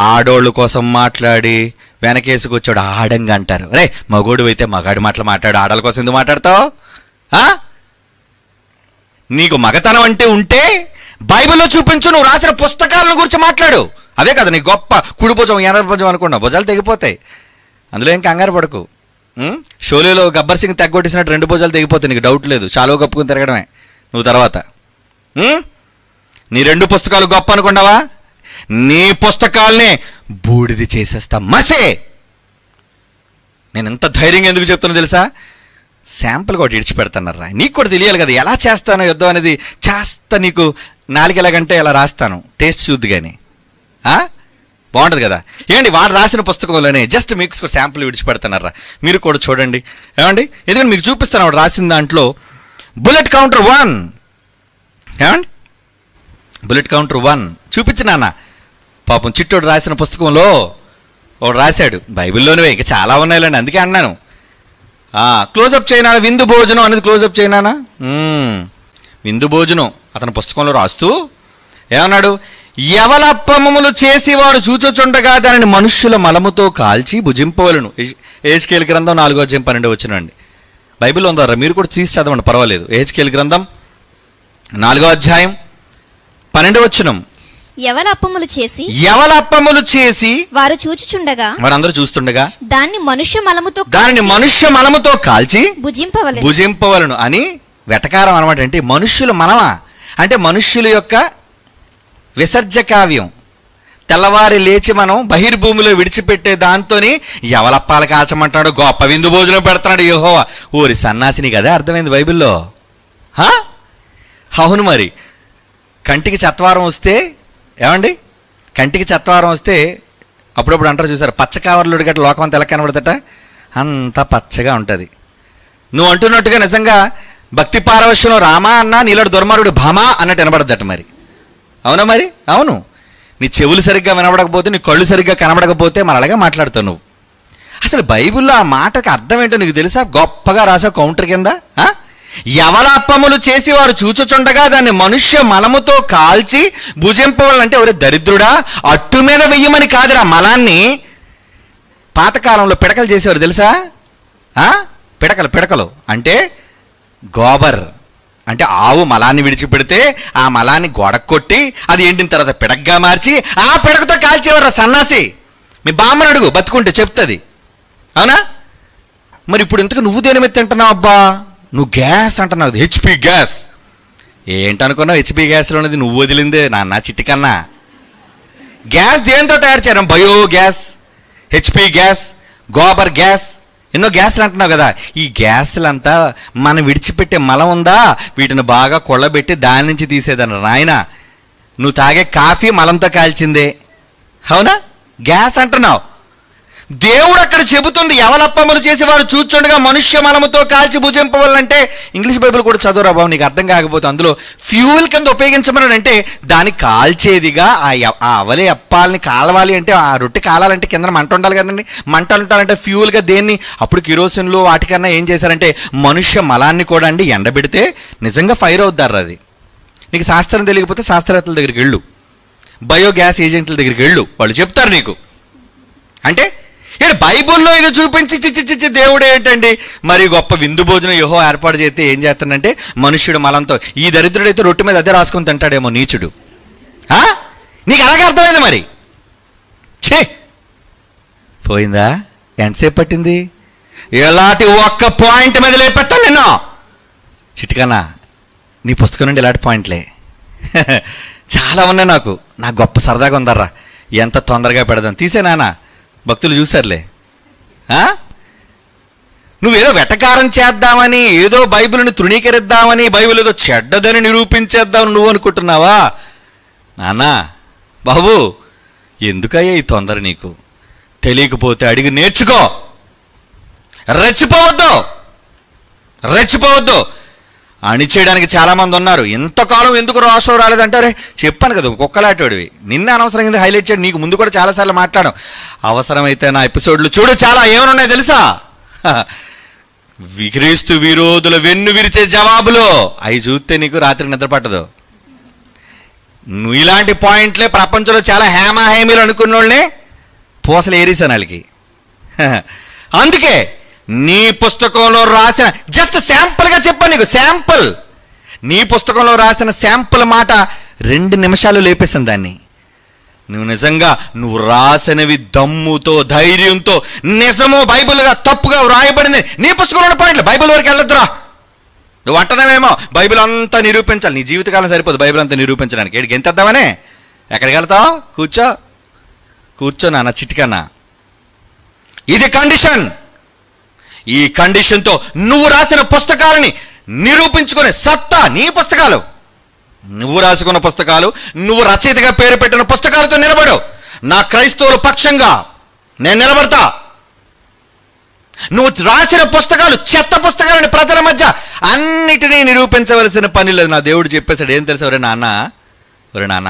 [SPEAKER 2] ఆడోళ్ళ కోసం మాట్లాడి వెనకేసుకొచ్చాడు ఆడంగా అంటారు. రే మగోడు అయితే మగాడి మాటలు మాట్లాడు, ఆడల కోసం ఎందుకు మాట్లాడతావు? నీకు మగతనం అంటే ఉంటే బైబిల్లో చూపించు. నువ్వు రాసిన పుస్తకాలను గురించి మాట్లాడు. అవే కదా నీ గొప్ప. కుడి భుజం ఎనభ భుజం అనుకున్నా భుజాలు తెగిపోతాయి. అందులో ఏం కంగారు పడకు. షోలేలో గబ్బర్ సింగ్ తెగ్గొట్టేసినట్టు 2 భుజాలు తెగిపోతాయి, నీకు డౌట్ లేదు. షాలో కప్పుకుని తిరగడమే నువ్వు తర్వాత. నీ 2 పుస్తకాలు గొప్ప అనుకున్నావా? నీ పుస్తకాల్ని బూడిది చేసేస్తా మసే. నేను ఎంత ధైర్యంగా ఎందుకు చెప్తున్నా తెలుసా? శాంపుల్ కూడా ఇడిచిపెడతానరా, నీకు కూడా తెలియాలి కదా ఎలా చేస్తానో యుద్ధం అనేది. చేస్తా, నీకు 4 ఎలాగంటే ఎలా రాస్తాను, టేస్ట్ చూద్దు కానీ బాగుంటుంది కదా. ఏమండి వాడు రాసిన పుస్తకంలోనే జస్ట్ మీకు శాంపుల్ విడిచిపెడతానరా, మీరు కూడా చూడండి. ఏమండి ఎందుకంటే మీకు చూపిస్తాను వాడు రాసిన దాంట్లో బుల్లెట్ కౌంటర్ 1. ఏమండి బుల్లెట్ కౌంటర్ 1 చూపించు నాన్న. పాపం చిట్టోడు రాసిన పుస్తకంలో వాడు రాశాడు, బైబిల్లోనే ఇంకా చాలా ఉన్నాయిలేండి, అందుకే అన్నాను. క్లోజప్ చేయనా, విందు భోజనం అనేది క్లోజప్ చేయనా, విందు భోజనం అతని పుస్తకంలో రాస్తూ ఏమన్నాడు? యవలప్పములు చేసి వాడు చూచుచుండగా దానిని మనుష్యుల మలముతో కాల్చి భుజింపవలను. యెహెజ్కేలు గ్రంథం 4:12 అండి. బైబిల్లో ఉందారా, మీరు కూడా తీసి చదవండి పర్వాలేదు. యెహెజ్కేలు గ్రంథం 4:12
[SPEAKER 5] యవలప్పములు చేసి
[SPEAKER 2] వారు చూచుచుండగా, వారందరూ చూస్తుండగా
[SPEAKER 5] దాన్ని
[SPEAKER 2] మనుష్య మలముతో కాల్చి
[SPEAKER 5] భుజింపవలను
[SPEAKER 2] అని వెటకారం అనమాట. అంటే మనుష్యుల మలమా అంటే మనుష్యుల యొక్క విసర్జ కావ్యం. తెల్లవారి లేచి మనం బహిర్భూమిలో విడిచిపెట్టే దాంతోని యవలప్పాలు కాల్చమంటాడు, గొప్ప విందు భోజనం పెడతాడు యెహోవా. ఓరి సన్నాసిని కదా అర్థమైంది బైబిల్లో. అవును మరి. కంటికి చత్వారం వస్తే ఏమండి, కంటికి చత్వారం వస్తే అప్పుడప్పుడు అంటారు చూసారు, పచ్చ కావర్లుడి గట్ట లోకం అంతా ఎలా కనబడదట, అంత పచ్చగా ఉంటుంది. నువ్వు అంటున్నట్టుగా నిజంగా భక్తి పారవశ్యంలో రామా అన్నా నీలో దుర్మార్గుడు భామా అన్నట్టు వినబడద్దట మరి. అవునా మరి? అవును. నీ చెవులు సరిగ్గా వినబడకపోతే, నీ కళ్ళు సరిగ్గా కనబడకపోతే మరి అలాగే మాట్లాడుతావు నువ్వు. అసలు బైబిల్లో ఆ మాటకు అర్థం ఏంటో నీకు తెలుసా? గొప్పగా రాసావు కౌంటర్ కింద. యవలప్పములు చేసి వారు చూచుచుండగా దాన్ని మనుష్య మలముతో కాల్చి భుజింపవాలంటే ఎవరే దరిద్రుడా, అట్టు మీద వెయ్యమని కాదురా మలాన్ని. పాతకాలంలో పిడకలు చేసేవారు తెలుసా? పిడకలు అంటే గోబర్ అంటే ఆవు మలాన్ని విడిచిపెడితే ఆ మలాన్ని గోడకు కొట్టి అది ఎండిన తర్వాత పిడకగా మార్చి ఆ పిడకతో కాల్చేవారు సన్నాసి. మీ బామ్మని అడుగు, బతుకుంటే చెప్తుంది. అవునా? మరి ఇప్పుడు ఇంతకు నువ్వు దేని మీద తింటున్నావు? అబ్బా నువ్వు గ్యాస్ అంటున్నావు, హెచ్పి గ్యాస్. ఏంటనుకున్నావు? హెచ్పి గ్యాస్లో ఉన్నది నువ్వు వదిలిందే నాన్న చిట్టికన్నా. గ్యాస్ దేంతో తయారు చేయడం? Bio gas, HP gas, gobar gas, ఎన్నో గ్యాస్లు అంటున్నావు కదా. ఈ గ్యాస్లంతా మనం విడిచిపెట్టే మలం ఉందా, వీటిని బాగా కొళ్ళబెట్టి దాని నుంచి తీసేదాన్ని నాయన. నువ్వు తాగే కాఫీ మలంతో కాల్చిందే. అవునా? గ్యాస్ అంటున్నావు. దేవుడు అక్కడ చెబుతుంది యవలప్పములు చేసి వారు చూచుండగా మనుష్య మలముతో కాల్చి భుజింపవాలంటే. ఇంగ్లీష్ బైబిల్ కూడా చదువురా బాబు, నీకు అర్థం కాకపోతే. అందులో ఫ్యూయల్ కింద ఉపయోగించమని అంటే దాన్ని కాల్చేదిగా ఆ అవలి అప్పాలని కాలవాలి అంటే, ఆ రొట్టె కాలాలంటే కింద మంట ఉండాలి కదండి. మంటలు ఉండాలంటే ఫ్యూయల్గా దేన్ని? అప్పుడు కిరోసిన్లు వాటికన్నా ఏం చేశారంటే మనుష్య మలాన్ని కూడా అండి ఎండబెడితే నిజంగా ఫైర్ అవుతారు. అది నీకు శాస్త్రం తెలియకపోతే శాస్త్రవేత్తల దగ్గరికి వెళ్ళు, బయోగ్యాస్ ఏజెంట్ల దగ్గరికి వెళ్ళు, వాళ్ళు చెప్తారు నీకు. అంటే బైబుల్లో ఇది చూపించి చిచ్చి దేవుడు ఏంటండి మరి గొప్ప విందు భోజనం యెహోవా ఏర్పాటు చేస్తే ఏం చేస్తానంటే మనుష్యుడు మలంతో. ఈ దరిద్రుడైతే రొట్టె మీద అదే రాసుకొని తింటాడేమో నీచుడు. నీకు అలాగే అర్థమైంది మరి. ఛే పోయిందా? ఎంతసేపు పట్టింది? ఎలాంటి ఒక్క పాయింట్ మీద లేపెత్తాను నిన్ను చిటికన్నా. నీ పుస్తకం నుండి ఇలాంటి పాయింట్లే చాలా ఉన్నాయి. నాకు గొప్ప సరదాగా ఉందర్రా, ఎంత తొందరగా పెడదాం. తీసే నాన్న, భక్తులు చూశారులే. నువ్వేదో వెటకారం చేద్దామని, ఏదో బైబిల్ని తృణీకరిద్దామని, బైబిల్ ఏదో చెడ్డదని నిరూపించేద్దామని నువ్వు అనుకుంటున్నావా? నాన్నా బాబు, ఎందుకయ్యా ఈ తొందర నీకు? తెలియకపోతే అడిగి నేర్చుకో. రెచ్చిపోవద్దు. అణిచేయడానికి చాలామంది ఉన్నారు. ఇంతకాలం ఎందుకు రోషం రాలేదంటారే? చెప్పాను కదా కుక్కలాటోడివి. నిన్న అనవసరంగా హైలైట్ చేయడం. నీకు ముందు కూడా చాలాసార్లు మాట్లాడాం. అవసరమైతే నా ఎపిసోడ్లు చూడు, చాలా ఏమనున్నాయి తెలుసా? క్రీస్తు విరోధుల వెన్ను విరిచే జవాబులు అవి చూస్తే నీకు రాత్రి నిద్ర పట్టదు. నువ్వు ఇలాంటి పాయింట్లే ప్రపంచంలో చాలా హేమీలు అనుకున్న వాళ్ళని పూసలు ఏరీసాను వాళ్ళకి. అందుకే నీ పుస్తకంలో రాసిన జస్ట్ శాంపుల్గా చెప్పాను నీకు. శాంపుల్ నీ పుస్తకంలో రాసిన శాంపుల్ మాట 2 నిమిషాలు లేపేసాను దాన్ని. నువ్వు నిజంగా నువ్వు రాసినవి దమ్ముతో ధైర్యంతో నిజమో బైబిల్గా తప్పుగా వ్రాయబడింది నీ పుస్తకంలో పాయింట్లు బైబిల్ వరకు వెళ్ళొద్దురా. నువ్వు అంటున్నావేమో బైబిల్ అంతా నిరూపించాలి, నీ జీవితకాలం సరిపోదు బైబిల్ అంతా నిరూపించడానికి. ఏడికి ఎంత వద్దామనే ఎక్కడికి వెళ్తావు? కూర్చో నాన్న చిటికన్నా. ఇది కండిషన్. ఈ కండిషన్తో నువ్వు రాసిన పుస్తకాలని నిరూపించుకునే సత్తా నీ పుస్తకాలు, నువ్వు రాసుకున్న పుస్తకాలు, నువ్వు రచయితగా పేరు పెట్టిన పుస్తకాలతో నిలబడు. నా క్రైస్తవుల పక్షంగా నేను నిలబడతా. నువ్వు రాసిన పుస్తకాలు చెత్త పుస్తకాలని ప్రజల మధ్య అన్నిటినీ నిరూపించవలసిన పని లేదు. నా దేవుడు చెప్పేశాడు, ఏం తెలుసా ఒరే నాన్న,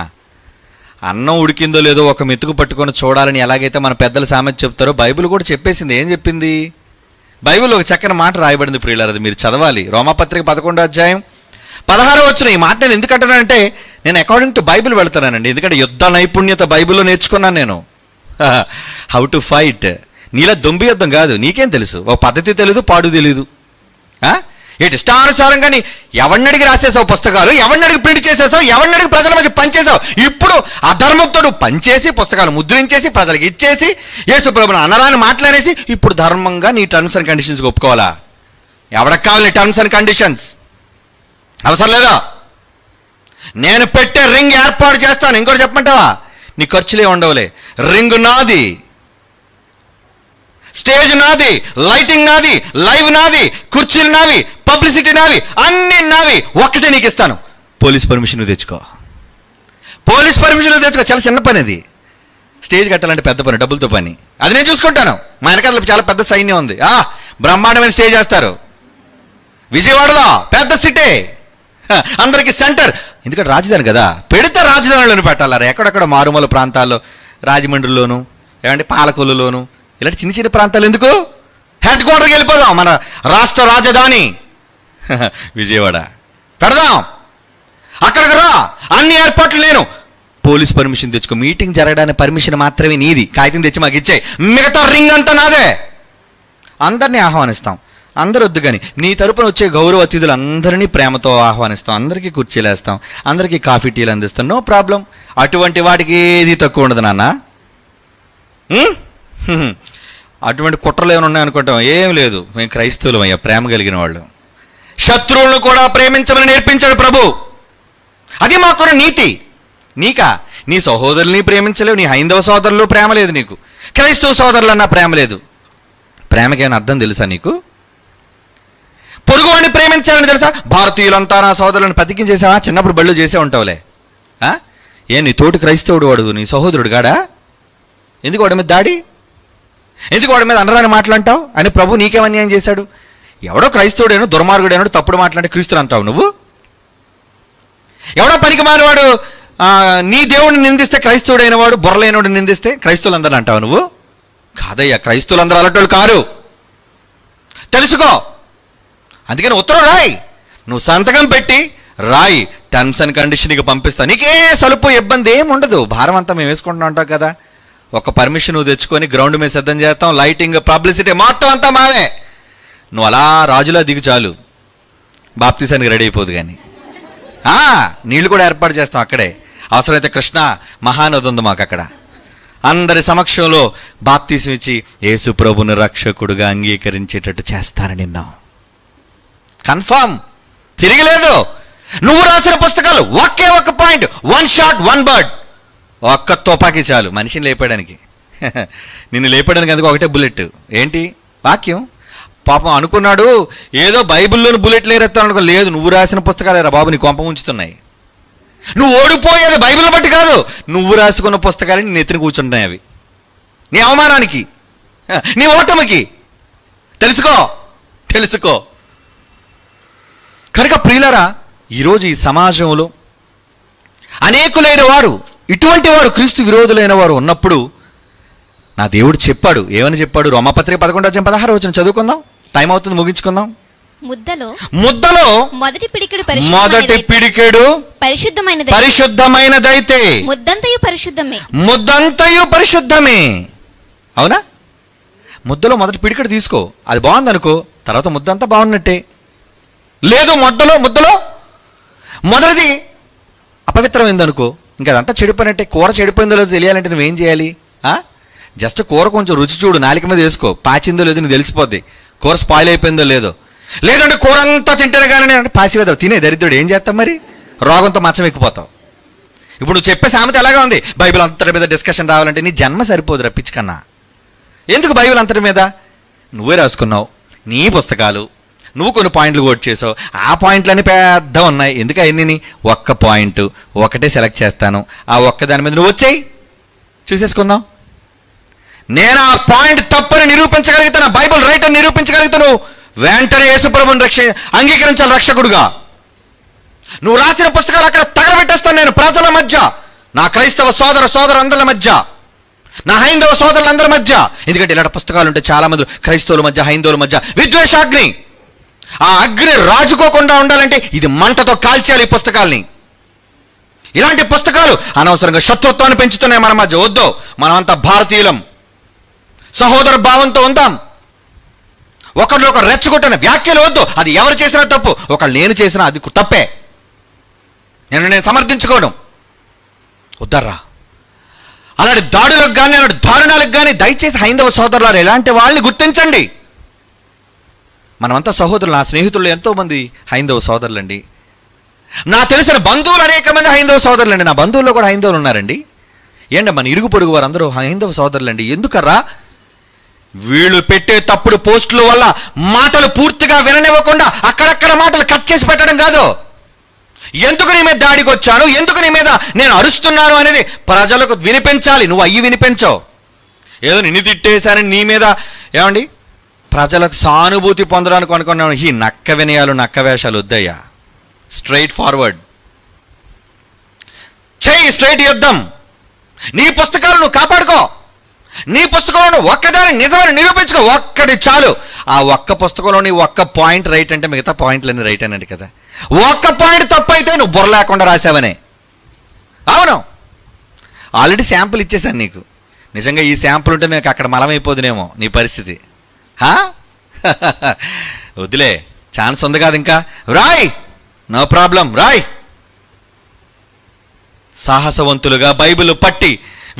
[SPEAKER 2] అన్నం ఉడికిందో లేదో ఒక మెతుకు పట్టుకొని చూడాలని ఎలాగైతే మన పెద్దల సామెత చెప్తారో బైబిల్ కూడా చెప్పేసింది. ఏం చెప్పింది? బైబిల్ ఒక చక్కని మాట రాయబడింది ప్రియులారా, అది మీరు చదవాలి. రోమాపత్రిక 11వ అధ్యాయం 16వ వచనం. ఈ మాట నేను ఎందుకంటానంటే నేను అకార్డింగ్ టు బైబిల్ వెళ్తానండి. ఎందుకంటే యుద్ధ నైపుణ్యత బైబిల్లో నేర్చుకున్నాను నేను. How to fight. నీలా దొంబి యుద్ధం కాదు, నీకేం తెలుసు? ఒక పద్ధతి తెలీదు, పాడు తెలీదు. ఏంటి ఇష్టానుసారంగా ఎవరిని అడిగి రాసేసావు పుస్తకాలు, ఎవరిని అడిగి ప్రింట్ చేసేసావు, ఎవరిని అడిగి ప్రజల మధ్య పనిచేసావు. ఇప్పుడు అధర్మంతో పనిచేసి పుస్తకాలు ముద్రించేసి ప్రజలకు ఇచ్చేసి యేసుప్రభుని అనరాని మాట్లాడేసి ఇప్పుడు ధర్మంగా నీ టర్మ్స్ అండ్ కండిషన్స్ ఒప్పుకోవాలా? ఎవరికి కావాలి నీ టర్మ్స్ అండ్ కండిషన్స్? అవసరం లేదా? నేను పెట్టే రింగ్ ఏర్పాటు చేస్తాను. ఇంకోటి చెప్పమంటావా? నీ ఖర్చులే ఉండవులే. రింగ్ నాది, స్టేజ్ నాది, లైటింగ్ నాది, లైవ్ నాది, కుర్చీలు నావి, పబ్లిసిటీ నావి, అన్ని నావి. ఒక్కటే నీకు ఇస్తాను. పోలీస్ పర్మిషన్ తెచ్చుకో. చాలా చిన్న పని అది. స్టేజ్ కట్టాలంటే పెద్ద పని, డబ్బులతో పని. అది నేను చూసుకుంటాను. మా వెనకాల చాలా పెద్ద సైన్యం ఉంది. బ్రహ్మాండమైన స్టేజ్ వేస్తారు. విజయవాడలో పెద్ద సిటీ, అందరికీ సెంటర్. ఎందుకంటే రాజధాని కదా, పెడితే రాజధానిలోనే పెట్టాలి. ఎక్కడెక్కడ మారుమూల ప్రాంతాల్లో, రాజమండ్రిలోను, ఏమంటే పాలకొల్లులోను, ఇలాంటి చిన్న చిన్న ప్రాంతాలు ఎందుకు? హెడ్ క్వార్టర్కి వెళ్ళిపోదాం. మన రాష్ట్ర రాజధాని విజయవాడ పెడదాం. అక్కడికి రా, అన్ని ఏర్పాట్లు నేను. పోలీస్ పర్మిషన్ తెచ్చుకో. మీటింగ్ జరగడానికి పర్మిషన్ మాత్రమే నీది. కాగితం తెచ్చి మాకు ఇచ్చాయి. మిగతా రింగ్ అంతా నాదే. అందరినీ ఆహ్వానిస్తాం. అందరూ వద్దు కానీ నీ తరపున వచ్చే గౌరవ అతిథులు అందరినీ ప్రేమతో ఆహ్వానిస్తాం. అందరికీ కుర్చీలు వేస్తాం, అందరికీ కాఫీ టీలు అందిస్తాం. No problem. అటువంటి వాటికి ఏది తక్కువ ఉండదు నాన్న. అటువంటి కుట్రలు ఏమైనా ఉన్నాయనుకుంటాం. ఏం లేదు, మేము క్రైస్తవులం అయ్యా, ప్రేమ కలిగిన వాళ్ళు. శత్రువులను కూడా ప్రేమించమని నేర్పించాడు ప్రభు. అది మాకున్న నీతి. నీకా? నీ సహోదరుల్ని ప్రేమించలేవు, నీ హైందవ సోదరులు ప్రేమ లేదు నీకు, క్రైస్తవ సోదరులు అన్నా ప్రేమ లేదు. ప్రేమకేమైనా అర్థం తెలుసా నీకు? పొరుగువాడిని ప్రేమించాలని తెలుసా? భారతీయులంతా నా సోదరులను ప్రతిజ్ఞించేసావా? చిన్నప్పుడు బళ్ళు చేసే ఉంటావులే. నీ తోటి క్రైస్తవుడు వాడు నీ సహోదరుడు గాడా? ఎందుకు వాడి మీద దాడి? ఎందుకు వాడి మీద అనరాని మాట్లాంటావు అని ప్రభు నీకేం అన్యాయం చేశాడు? ఎవడో క్రైస్తవుడేనో దుర్మార్గుడేనో తప్పుడు మాట్లాడే క్రీస్తులు అంటావు నువ్వు. ఎవడో పనికి మారివాడు నీ దేవుడిని నిందిస్తే క్రైస్తవుడైన వాడు బుర్రలేనోడు నిందిస్తే క్రైస్తవులందరూ అంటావు నువ్వు. కాదయ్యా, క్రైస్తవులందరూ అలాంటి కారు, తెలుసుకో. అందుకని ఉత్తరం రాయి, నువ్వు సంతకం పెట్టి రాయి, టర్మ్స్ అండ్ కండిషన్కి పంపిస్తా. నీకే సలుపు ఇబ్బంది ఏం ఉండదు. భారం అంతా మేము వేసుకుంటున్నా ఉంటావు కదా. ఒక పర్మిషన్ నువ్వు తెచ్చుకొని గ్రౌండ్ మీద సిద్ధం చేస్తాం. లైటింగ్, పబ్లిసిటీ మొత్తం అంతా మావే. నువ్వు అలా రాజులా దిగు చాలు, బాప్తీసానికి రెడీ అయిపోదు. కానీ నీళ్ళు కూడా ఏర్పాటు చేస్తాం అక్కడే. అవసరమైతే కృష్ణ మహానది ఉంది మాకు అక్కడ. అందరి సమక్షంలో బాప్తీసం ఇచ్చి యేసు ప్రభుని రక్షకుడుగా అంగీకరించేటట్టు చేస్తారని నిన్నాం. కన్ఫర్మ్, తిరిగిలేదు. నువ్వు రాసిన పుస్తకాలు ఒకే ఒక పాయింట్, 1 షాట్ 1 బర్డ్. ఒక్క తుపాకీ చాలు మనిషిని లేపడానికి. నిన్ను లేపడానికి అందుకు ఒకటే బుల్లెట్. ఏంటి? వాక్యం. పాపం అనుకున్నాడు ఏదో బైబిల్లోని బుల్లెట్లు ఏరేస్తాను అనుకో. లేదు, నువ్వు రాసిన పుస్తకాలేరా బాబు నీ కొంప ఉంచుతున్నాయి. నువ్వు ఓడిపోయేది బైబిల్ బట్టి కాదు, నువ్వు రాసుకున్న పుస్తకాలు నీ నెత్తిని కూర్చుంటున్నాయి. అవి నీ అవమానానికి, నీ ఓటమికి. తెలుసుకో. కనుక ప్రియులారా, ఈరోజు ఈ సమాజంలో అనేకులైన వారు, ఇటువంటి వారు, క్రీస్తు విరోధులైన వారు ఉన్నప్పుడు నా దేవుడు చెప్పాడు. ఏమని చెప్పాడు? రోమాపత్రిక 11:16 వచ్చిన చదువుకుందాం. టైం అవుతుంది, ముగించుకుందాం. ముద్దలో మొదటి పిడికెడు పరిశుద్ధమైనదైతే ముద్దంతయు పరిశుద్ధమే. అవునా? ముద్దలో మొదటి పిడికెడు తీసుకో, అది బాగుందనుకో, తర్వాత ముద్దంతా బాగున్నట్టే. లేదు ముద్దలో మొదటిది అపవిత్రమైందనుకో, ఇంకా అదంతా చెడిపోయినట్టే. కూర చెడిపోయిందో లేదో తెలియాలంటే నువ్వేం చేయాలి? జస్ట్ కూర కొంచెం రుచి చూడు, నాలుక మీద వేసుకో, పాచిందో లేదో నీకు తెలిసిపోద్ది, కూర స్పాయిల్ అయిపోయిందో లేదో. లేదంటే కూర అంతా తింటేనే కానీ అంటే పాసివేదావు, తినే దరిద్రుడు, ఏం చేస్తాం మరి? రోగంతో మచ్చం ఎక్కిపోతావు. ఇప్పుడు నువ్వు చెప్పే సామెత ఎలాగా ఉంది? బైబిల్ అంతటి మీద డిస్కషన్ రావాలంటే నీ జన్మ సరిపోదు రప్పించుకన్నా. ఎందుకు బైబిల్ అంతటి మీద? నువ్వే రాసుకున్నావు, నీ పుస్తకాలు, నువ్వు కొన్ని పాయింట్లు కోట్ చేసావు, ఆ పాయింట్లన్నీ పెద్ద ఉన్నాయి. ఎందుకు అన్నీ? ఒక్క పాయింట్ ఒకటే సెలెక్ట్ చేస్తాను, ఆ ఒక్క దాని మీద నువ్వు వచ్చేయి, చూసేసుకుందాం. నేను ఆ పాయింట్ తప్పని నిరూపించగలుగుతాను, బైబిల్ రైట్ అని నిరూపించగలుగుతాను, వెంటనే యేసుప్రభుని అంగీకరించాలి రక్షకుడుగా. నువ్వు రాసిన పుస్తకాలు అక్కడ తగలబెట్టేస్తాను నేను ప్రజల మధ్య, నా క్రైస్తవ సోదరులందరి మధ్య, నా హైందవ సోదరులందరి మధ్య. ఎందుకంటే ఇలాంటి పుస్తకాలు ఉంటే చాలా మంది క్రైస్తవుల మధ్య, హైందవుల మధ్య విద్వేషాగ్ని. ఆ అగ్ని రాజుకోకుండా ఉండాలంటే ఇది మంటతో కాల్చేయాలి ఈ పుస్తకాల్ని. ఇలాంటి పుస్తకాలు అనవసరంగా శత్రుత్వాన్ని పెంచుతున్నాయి మన మధ్య. వద్దు, మనమంతా భారతీయులం, సహోదర భావంతో ఉందాం. ఒకరిలో ఒకరు రెచ్చగొట్టిన వ్యాఖ్యలు వద్దు, అది ఎవరు చేసినా తప్పు, ఒకళ్ళు నేను చేసినా అది తప్పే, నేను సమర్థించుకోవడం వద్దర్రా. అలాంటి దాడులకు కానీ అలాంటి దారుణాలకు కానీ దయచేసి హైందవ సోదరులారు ఎలాంటి వాళ్ళని గుర్తించండి. మనమంతా సహోదరులు. నా స్నేహితులు ఎంతోమంది హైందవ సోదరులండి, నా తెలిసిన బంధువులు అనేక మంది హైందవ సోదరులండి, నా బంధువుల్లో కూడా హైందవులు ఉన్నారండి. ఏంటో మన ఇరుగు పొరుగు వారు అందరూ హైందవ సోదరులండి. ఎందుకర్రా? వీళ్ళు పెట్టే తప్పుడు పోస్టుల వల్ల మాటలు పూర్తిగా విననివ్వకుండా అక్కడక్కడ మాటలు కట్ చేసి పెట్టడం కాదు. ఎందుకు నీ మీద దాడికి వచ్చాను, ఎందుకు నీ మీద నేను అరుస్తున్నాను అనేది ప్రజలకు వినిపించాలి. నువ్వు అయ్యి వినిపించవు. ఏదో నిన్ను తిట్టేశారని నీ మీద ఏమండి ప్రజలకు సానుభూతి పొందడానికి అనుకున్నాను. ఈ నక్క వినయాలు, నక్క వేషాలు వద్దయ్యా. స్ట్రైట్ ఫార్వర్డ్ చెయ్యి, స్ట్రైట్ యుద్ధం. నీ పుస్తకాలు నువ్వు కాపాడుకో, నీ పుస్తకంలో ఒక్కదాని నిజమని నిరూపించుకో, ఒక్కటి చాలు. ఆ ఒక్క పుస్తకంలోని ఒక్క పాయింట్ రైట్ అంటే మిగతా పాయింట్లన్నీ రైట్ అనండి కదా. ఒక్క పాయింట్ తప్పు అయితే నువ్వు బుర్ర లేకుండా రాసావనే. అవును, ఆల్రెడీ శాంపుల్ ఇచ్చేసాను నీకు. నిజంగా ఈ శాంపుల్ ఉంటే నీకు అక్కడ మలమైపోదునేమో నీ పరిస్థితి. వదిలే, ఛాన్స్ ఉంది కాదు, ఇంకా రాయ్, నో ప్రాబ్లం, రాయ్. సాహసవంతులుగా బైబిల్ పట్టి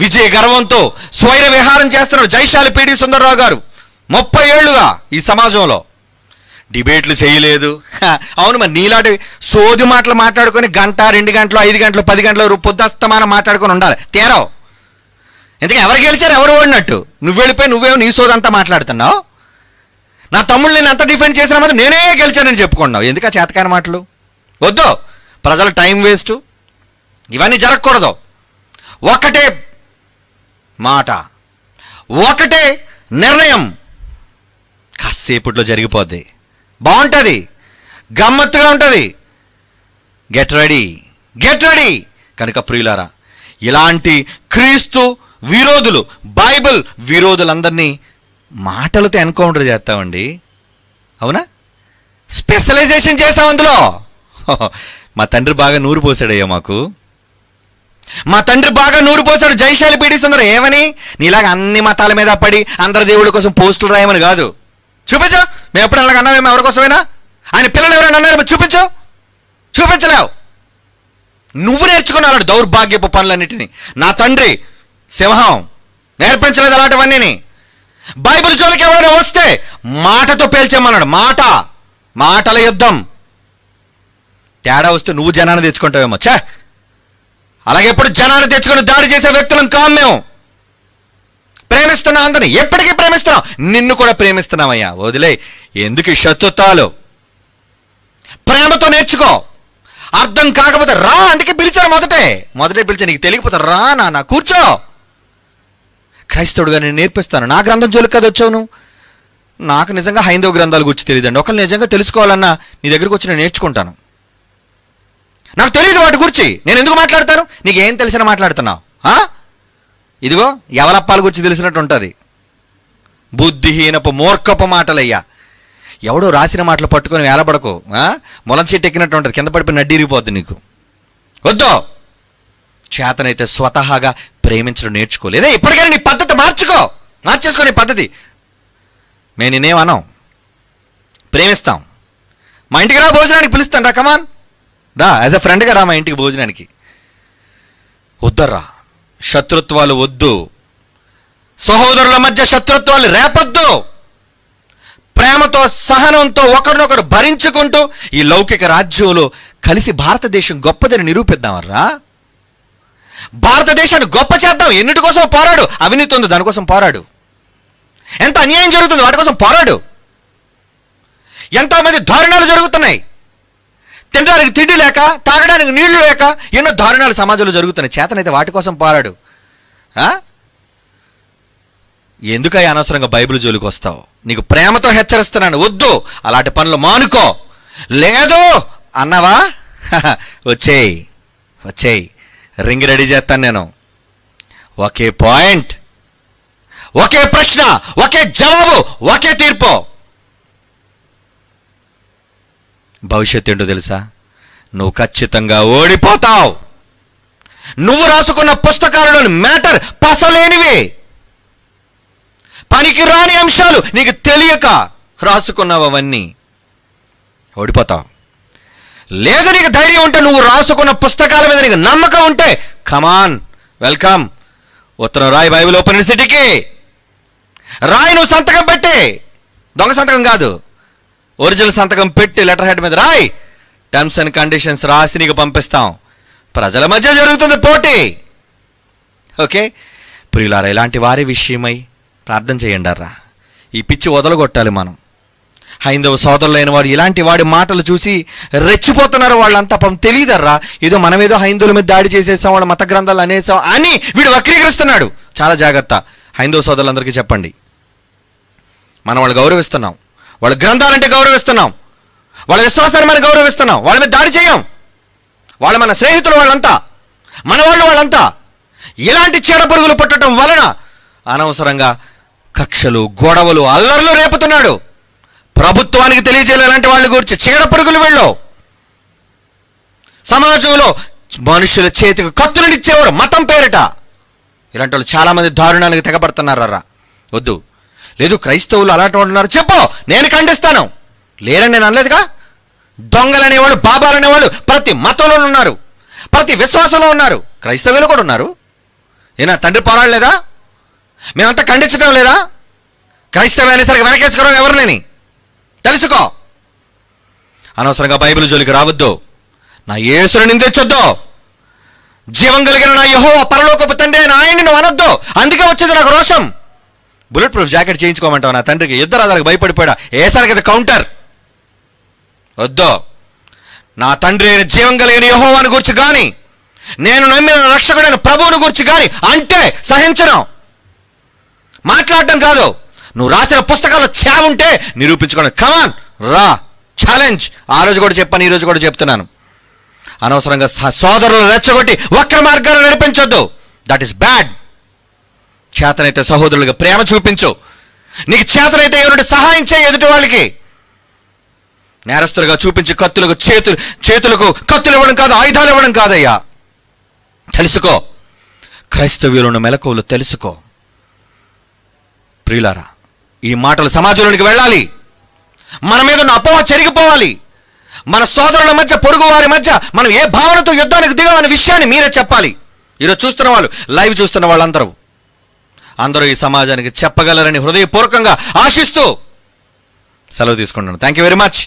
[SPEAKER 2] విజయ గర్వంతో స్వైర విహారం చేస్తున్నాడు జైశాలి పీడి సుందరరావు గారు. 30 ఏళ్లుగా ఈ సమాజంలో డిబేట్లు చేయలేదు. అవును, మరి నీలాంటి సోది మాటలు మాట్లాడుకొని గంట, 2 గంటలు, 5 గంటలు, 10 గంటలు పొద్దుస్తమానం మాట్లాడుకొని ఉండాలి. తేరావు. ఎందుకంటే ఎవరు గెలిచారు, ఎవరు ఓడినట్టు. నువ్వు వెళ్ళిపోయి నువ్వేమో నీ సోదంతా మాట్లాడుతున్నావు. నా తమ్ముళ్ళు నేను ఎంత డిఫెండ్ చేసినా మాత్రం నేనే గెలిచానని చెప్పుకున్నావు. ఎందుకు ఆ చేతకాని మాటలు? వద్దు, ప్రజల టైం వేస్ట్, ఇవన్నీ జరగకూడదు. ఒకటే మాట, ఒకటే నిర్ణయం, కాసేపట్లో జరిగిపోద్ది, బాగుంటుంది, గమ్మత్తుగా ఉంటుంది. Get ready, get ready. కనుక ప్రియులారా, ఇలాంటి క్రీస్తు విరోధులు, బైబిల్ విరోధులందరినీ మాటలతో ఎన్కౌంటర్ చేస్తామండి. అవునా? స్పెషలైజేషన్ చేస్తాం అందులో. మా తండ్రి బాగా నూరు పోసాడయ్యా మాకు. మా తండ్రి బాగా నూరు పోసాడు జైశాలి పీడి సుందరం. ఏమని? నీలాగా అన్ని మతాల మీద పడి అందరి దేవుళ్ళ కోసం పోస్టులు రాయమని కాదు. చూపించు. మేము ఎప్పుడు అలాగ అన్నామేమో ఎవరి కోసమైనా? ఆయన పిల్లలు ఎవరైనా అన్నారేమో చూపించు. చూపించలేవు. నువ్వు నేర్చుకున్నాడు దౌర్భాగ్యపు పనులన్నిటినీ. నా తండ్రి సింహం నేర్పించలేదు అలాంటివన్నీ. బైబిల్ జోలికి ఎవరైనా వస్తే మాటతో పేల్చేమన్నాడు. మాటల యుద్ధం. తేడా వస్తే నువ్వు జనాన్ని తెచ్చుకుంటావేమో. అలాగే ఎప్పుడు జనాన్ని తెచ్చుకొని దాడి చేసే వ్యక్తులను కాం మేము. ప్రేమిస్తున్నాం అందరినీ, ఎప్పటికీ ప్రేమిస్తున్నాం. నిన్ను కూడా ప్రేమిస్తున్నామయ్యా. వదిలే, ఎందుకు ఈ శత్రుత్వాలు? ప్రేమతో నేర్చుకో. అర్థం కాకపోతే రా. అందుకే పిలిచాను మొదటే పిలిచా. నీకు తెలియకపోతే రా నాన్న, కూర్చో. క్రైస్తవుడుగా నేను నేర్పిస్తాను. నా గ్రంథం జోలికి కదా వచ్చావు నువ్వు. నాకు నిజంగా హైందవ గ్రంథాల గురించి తెలియదండి. ఒకళ్ళు నిజంగా తెలుసుకోవాలన్నా నీ దగ్గరికి వచ్చి నేను నేర్చుకుంటాను. నాకు తెలియదు వాటి గురించి, నేను ఎందుకు మాట్లాడతాను? నీకేం తెలిసినా మాట్లాడుతున్నావు. ఇదిగో ఎవలప్పాల గురించి తెలిసినట్టు ఉంటుంది. బుద్ధిహీనపు మూర్ఖపు మాటలయ్యా. ఎవడో రాసిన మాటలు పట్టుకొని వేలబడకు. మొలం చెట్టు ఎక్కినట్టు ఉంటుంది, కింద పడిపోయి నడ్డిరిగిపోద్ది నీకు. వద్దు. చేతనైతే స్వతహాగా ప్రేమించడం నేర్చుకోలేదే. ఇప్పటికైనా నీ పద్ధతి మార్చేసుకో నీ పద్ధతి. మేము నేనేమన్నాం, ప్రేమిస్తాం. మా ఇంటికి రా, భోజనానికి పిలుస్తాను రా, కమాన్ రా, యాజ్ ఎ ఫ్రెండ్గా రా మా ఇంటికి భోజనానికి.
[SPEAKER 1] వద్దర్రా, శత్రుత్వాలు వద్దు, సహోదరుల మధ్య శత్రుత్వాలు రేపొద్దు. ప్రేమతో సహనంతో ఒకరినొకరు భరించుకుంటూ ఈ లౌకిక రాజ్యంలో కలిసి భారతదేశం గొప్పదని నిరూపిద్దామర్రా. భారతదేశాన్ని గొప్ప చేద్దాం. ఎన్నిటి కోసం పోరాడు. అవినీతి ఉంది, దానికోసం పోరాడు. ఎంత అన్యాయం జరుగుతుంది, వాటి కోసం పోరాడు. ఎంతోమంది దారుణాలు జరుగుతున్నాయి. తినడానికి తిండి లేక, తాగడానికి నీళ్లు లేక ఎన్నో దారుణాలు సమాజంలో జరుగుతున్నాయి. చేతనైతే వాటి కోసం పోరాడు. ఎందుకై అనవసరంగా బైబిల్ జోలికి వస్తావు? నీకు ప్రేమతో హెచ్చరిస్తున్నాను, వద్దు, అలాంటి పనులు మానుకో. లేదు అన్నావా, వచ్చేయి వచ్చేయి, రింగ్ రెడీ చేస్తాను నేను. ఒకే పాయింట్, ఒకే ప్రశ్న, ఒకే జవాబు, ఒకే తీర్పు. భవిష్యత్తు ఏంటో తెలుసా? నువ్వు ఖచ్చితంగా ఓడిపోతావు. నువ్వు రాసుకున్న పుస్తకాలలోని మ్యాటర్ పసలేనివి, పనికి రాని అంశాలు, నీకు తెలియక రాసుకున్నావు. అవన్నీ ఓడిపోతావు. లేదు నీకు ధైర్యం ఉంటే, నువ్వు రాసుకున్న పుస్తకాల మీద నీకు నమ్మకం ఉంటే, కమాన్, వెల్కమ్. ఉత్తరం రాయి, బైబిల్ ఓపెన్ యూనివర్సిటీకి రాయి. నువ్వు సంతకం పెట్టి, దొంగ సంతకం కాదు, ఒరిజినల్ సంతకం పెట్టి లెటర్ హెడ్ మీద రాయి. టర్మ్స్ అండ్ కండిషన్స్ రాసి నీకు పంపిస్తాం. ప్రజల మధ్య జరుగుతుంది పోటీ. ఓకే ప్రియులారా, ఇలాంటి వారి విషయమై ప్రార్థన చేయండి అర్రా. ఈ పిచ్చి వదలగొట్టాలి మనం. హైందవ సోదరులైన వాడు ఇలాంటి వాడి మాటలు చూసి రెచ్చిపోతున్నారు. వాళ్ళంతా పాపం తెలియదర్రా, ఏదో మనమేదో హైందవుల మీద దాడి చేసేసాం, వాళ్ళ మత గ్రంథాలు అనేసాం అని వీడు వక్రీకరిస్తున్నాడు. చాలా జాగ్రత్త. హైందవ సోదరులందరికీ చెప్పండి, మనం వాళ్ళు గౌరవిస్తున్నాం, వాళ్ళ గ్రంథాలంటే గౌరవిస్తున్నాం, వాళ్ళ విశ్వాసాన్ని మనం గౌరవిస్తున్నాం, వాళ్ళ మీద దాడి చేయం. వాళ్ళు మన స్నేహితులు, వాళ్ళంతా మన వాళ్ళు, వాళ్ళంతా. ఇలాంటి చీడ పురుగులు పుట్టడం వలన అనవసరంగా కక్షలు, గొడవలు, అల్లర్లు రేపుతున్నాడు. ప్రభుత్వానికి తెలియజేయాలంటే వాళ్ళ గురించి చీడ పురుగులు వెళ్ళు. సమాజంలో మనుషుల చేతికి కత్తులనిచ్చేవాడు మతం పేరిట. ఇలాంటి వాళ్ళు చాలా మంది దారుణానికి తెగబడుతున్నారా. వద్దు. లేదు క్రైస్తవులు అలాంటి వాళ్ళు ఉన్నారు చెప్పు, నేను ఖండిస్తాను. లేరని నేను అనలేదుగా. దొంగలు అనేవాళ్ళు, బాబాలు అనేవాళ్ళు ప్రతి మతంలో ఉన్నారు, ప్రతి విశ్వాసంలో ఉన్నారు. క్రైస్తవులు కూడా ఉన్నారు. ఏనా తండ్రి పోరాడలేదా? మేమంతా ఖండించడం లేదా? క్రైస్తవ అనేసరికి వెనకేసుకోవడం ఎవరినేని తెలుసుకో. అనవసరంగా బైబిల్ జోలికి రావద్దు. నా యేసుని నిందించొద్దు. జీవం కలిగిన నా యెహోవా పరలోకపు తండ్రి అయిన ఆయన్ని నువ్వు అనొద్దు. అందుకే వచ్చేది నాకు రోషం. బుల్లెట్ ప్రూఫ్ జాకెట్ చేయించుకోమంటావు నా తండ్రికి? యుద్ధ రథాలకు భయపడిపోయాడా? ఏసారికి అది కౌంటర్. వద్దు. నా తండ్రి అయిన జీవం కలిగిన యెహోవాను గురించి కానీ, నేను నమ్మిన రక్షకుడైన ప్రభువుని గురించి కానీ అంటే సహించను. మాట్లాడటం కాదు, నువ్వు రాసిన పుస్తకాల్లో చావుంటే నిరూపించుకోండి. కమాన్ రా, ఛాలెంజ్. ఆ రోజు కూడా చెప్పాను, ఈ రోజు కూడా చెప్తున్నాను. అనవసరంగా సోదరులు రెచ్చగొట్టి వక్ర మార్గాలు నడిపించొద్దు. That is bad. చేతనైతే సహోదరులుగా ప్రేమ చూపించు. నీకు చేతనైతే ఎవరి సహాయం చేయి ఎదుటి వాళ్ళకి. నేరస్తులుగా చూపించి చేతులకు కత్తులు ఇవ్వడం కాదు, ఆయుధాలు ఇవ్వడం కాదయ్యా. తెలుసుకో, క్రైస్తవ్యులను మెలకువలు తెలుసుకో. ప్రియులారా, ఈ మాటలు సమాజంలోనికి వెళ్ళాలి. మన మీద ఉన్న అపోహ చెరిగిపోవాలి. మన సోదరుల మధ్య, పొరుగు వారి మధ్య మనం ఏ భావనతో యుద్ధానికి దిగామనే విషయాన్ని మీరే చెప్పాలి. ఈరోజు చూస్తున్న వాళ్ళు, లైవ్ చూస్తున్న వాళ్ళందరూ ఈ సమాజానికి చెప్పగలరని హృదయపూర్వకంగా ఆశిస్తూ సెలవు తీసుకుంటున్నాను. Thank you very much.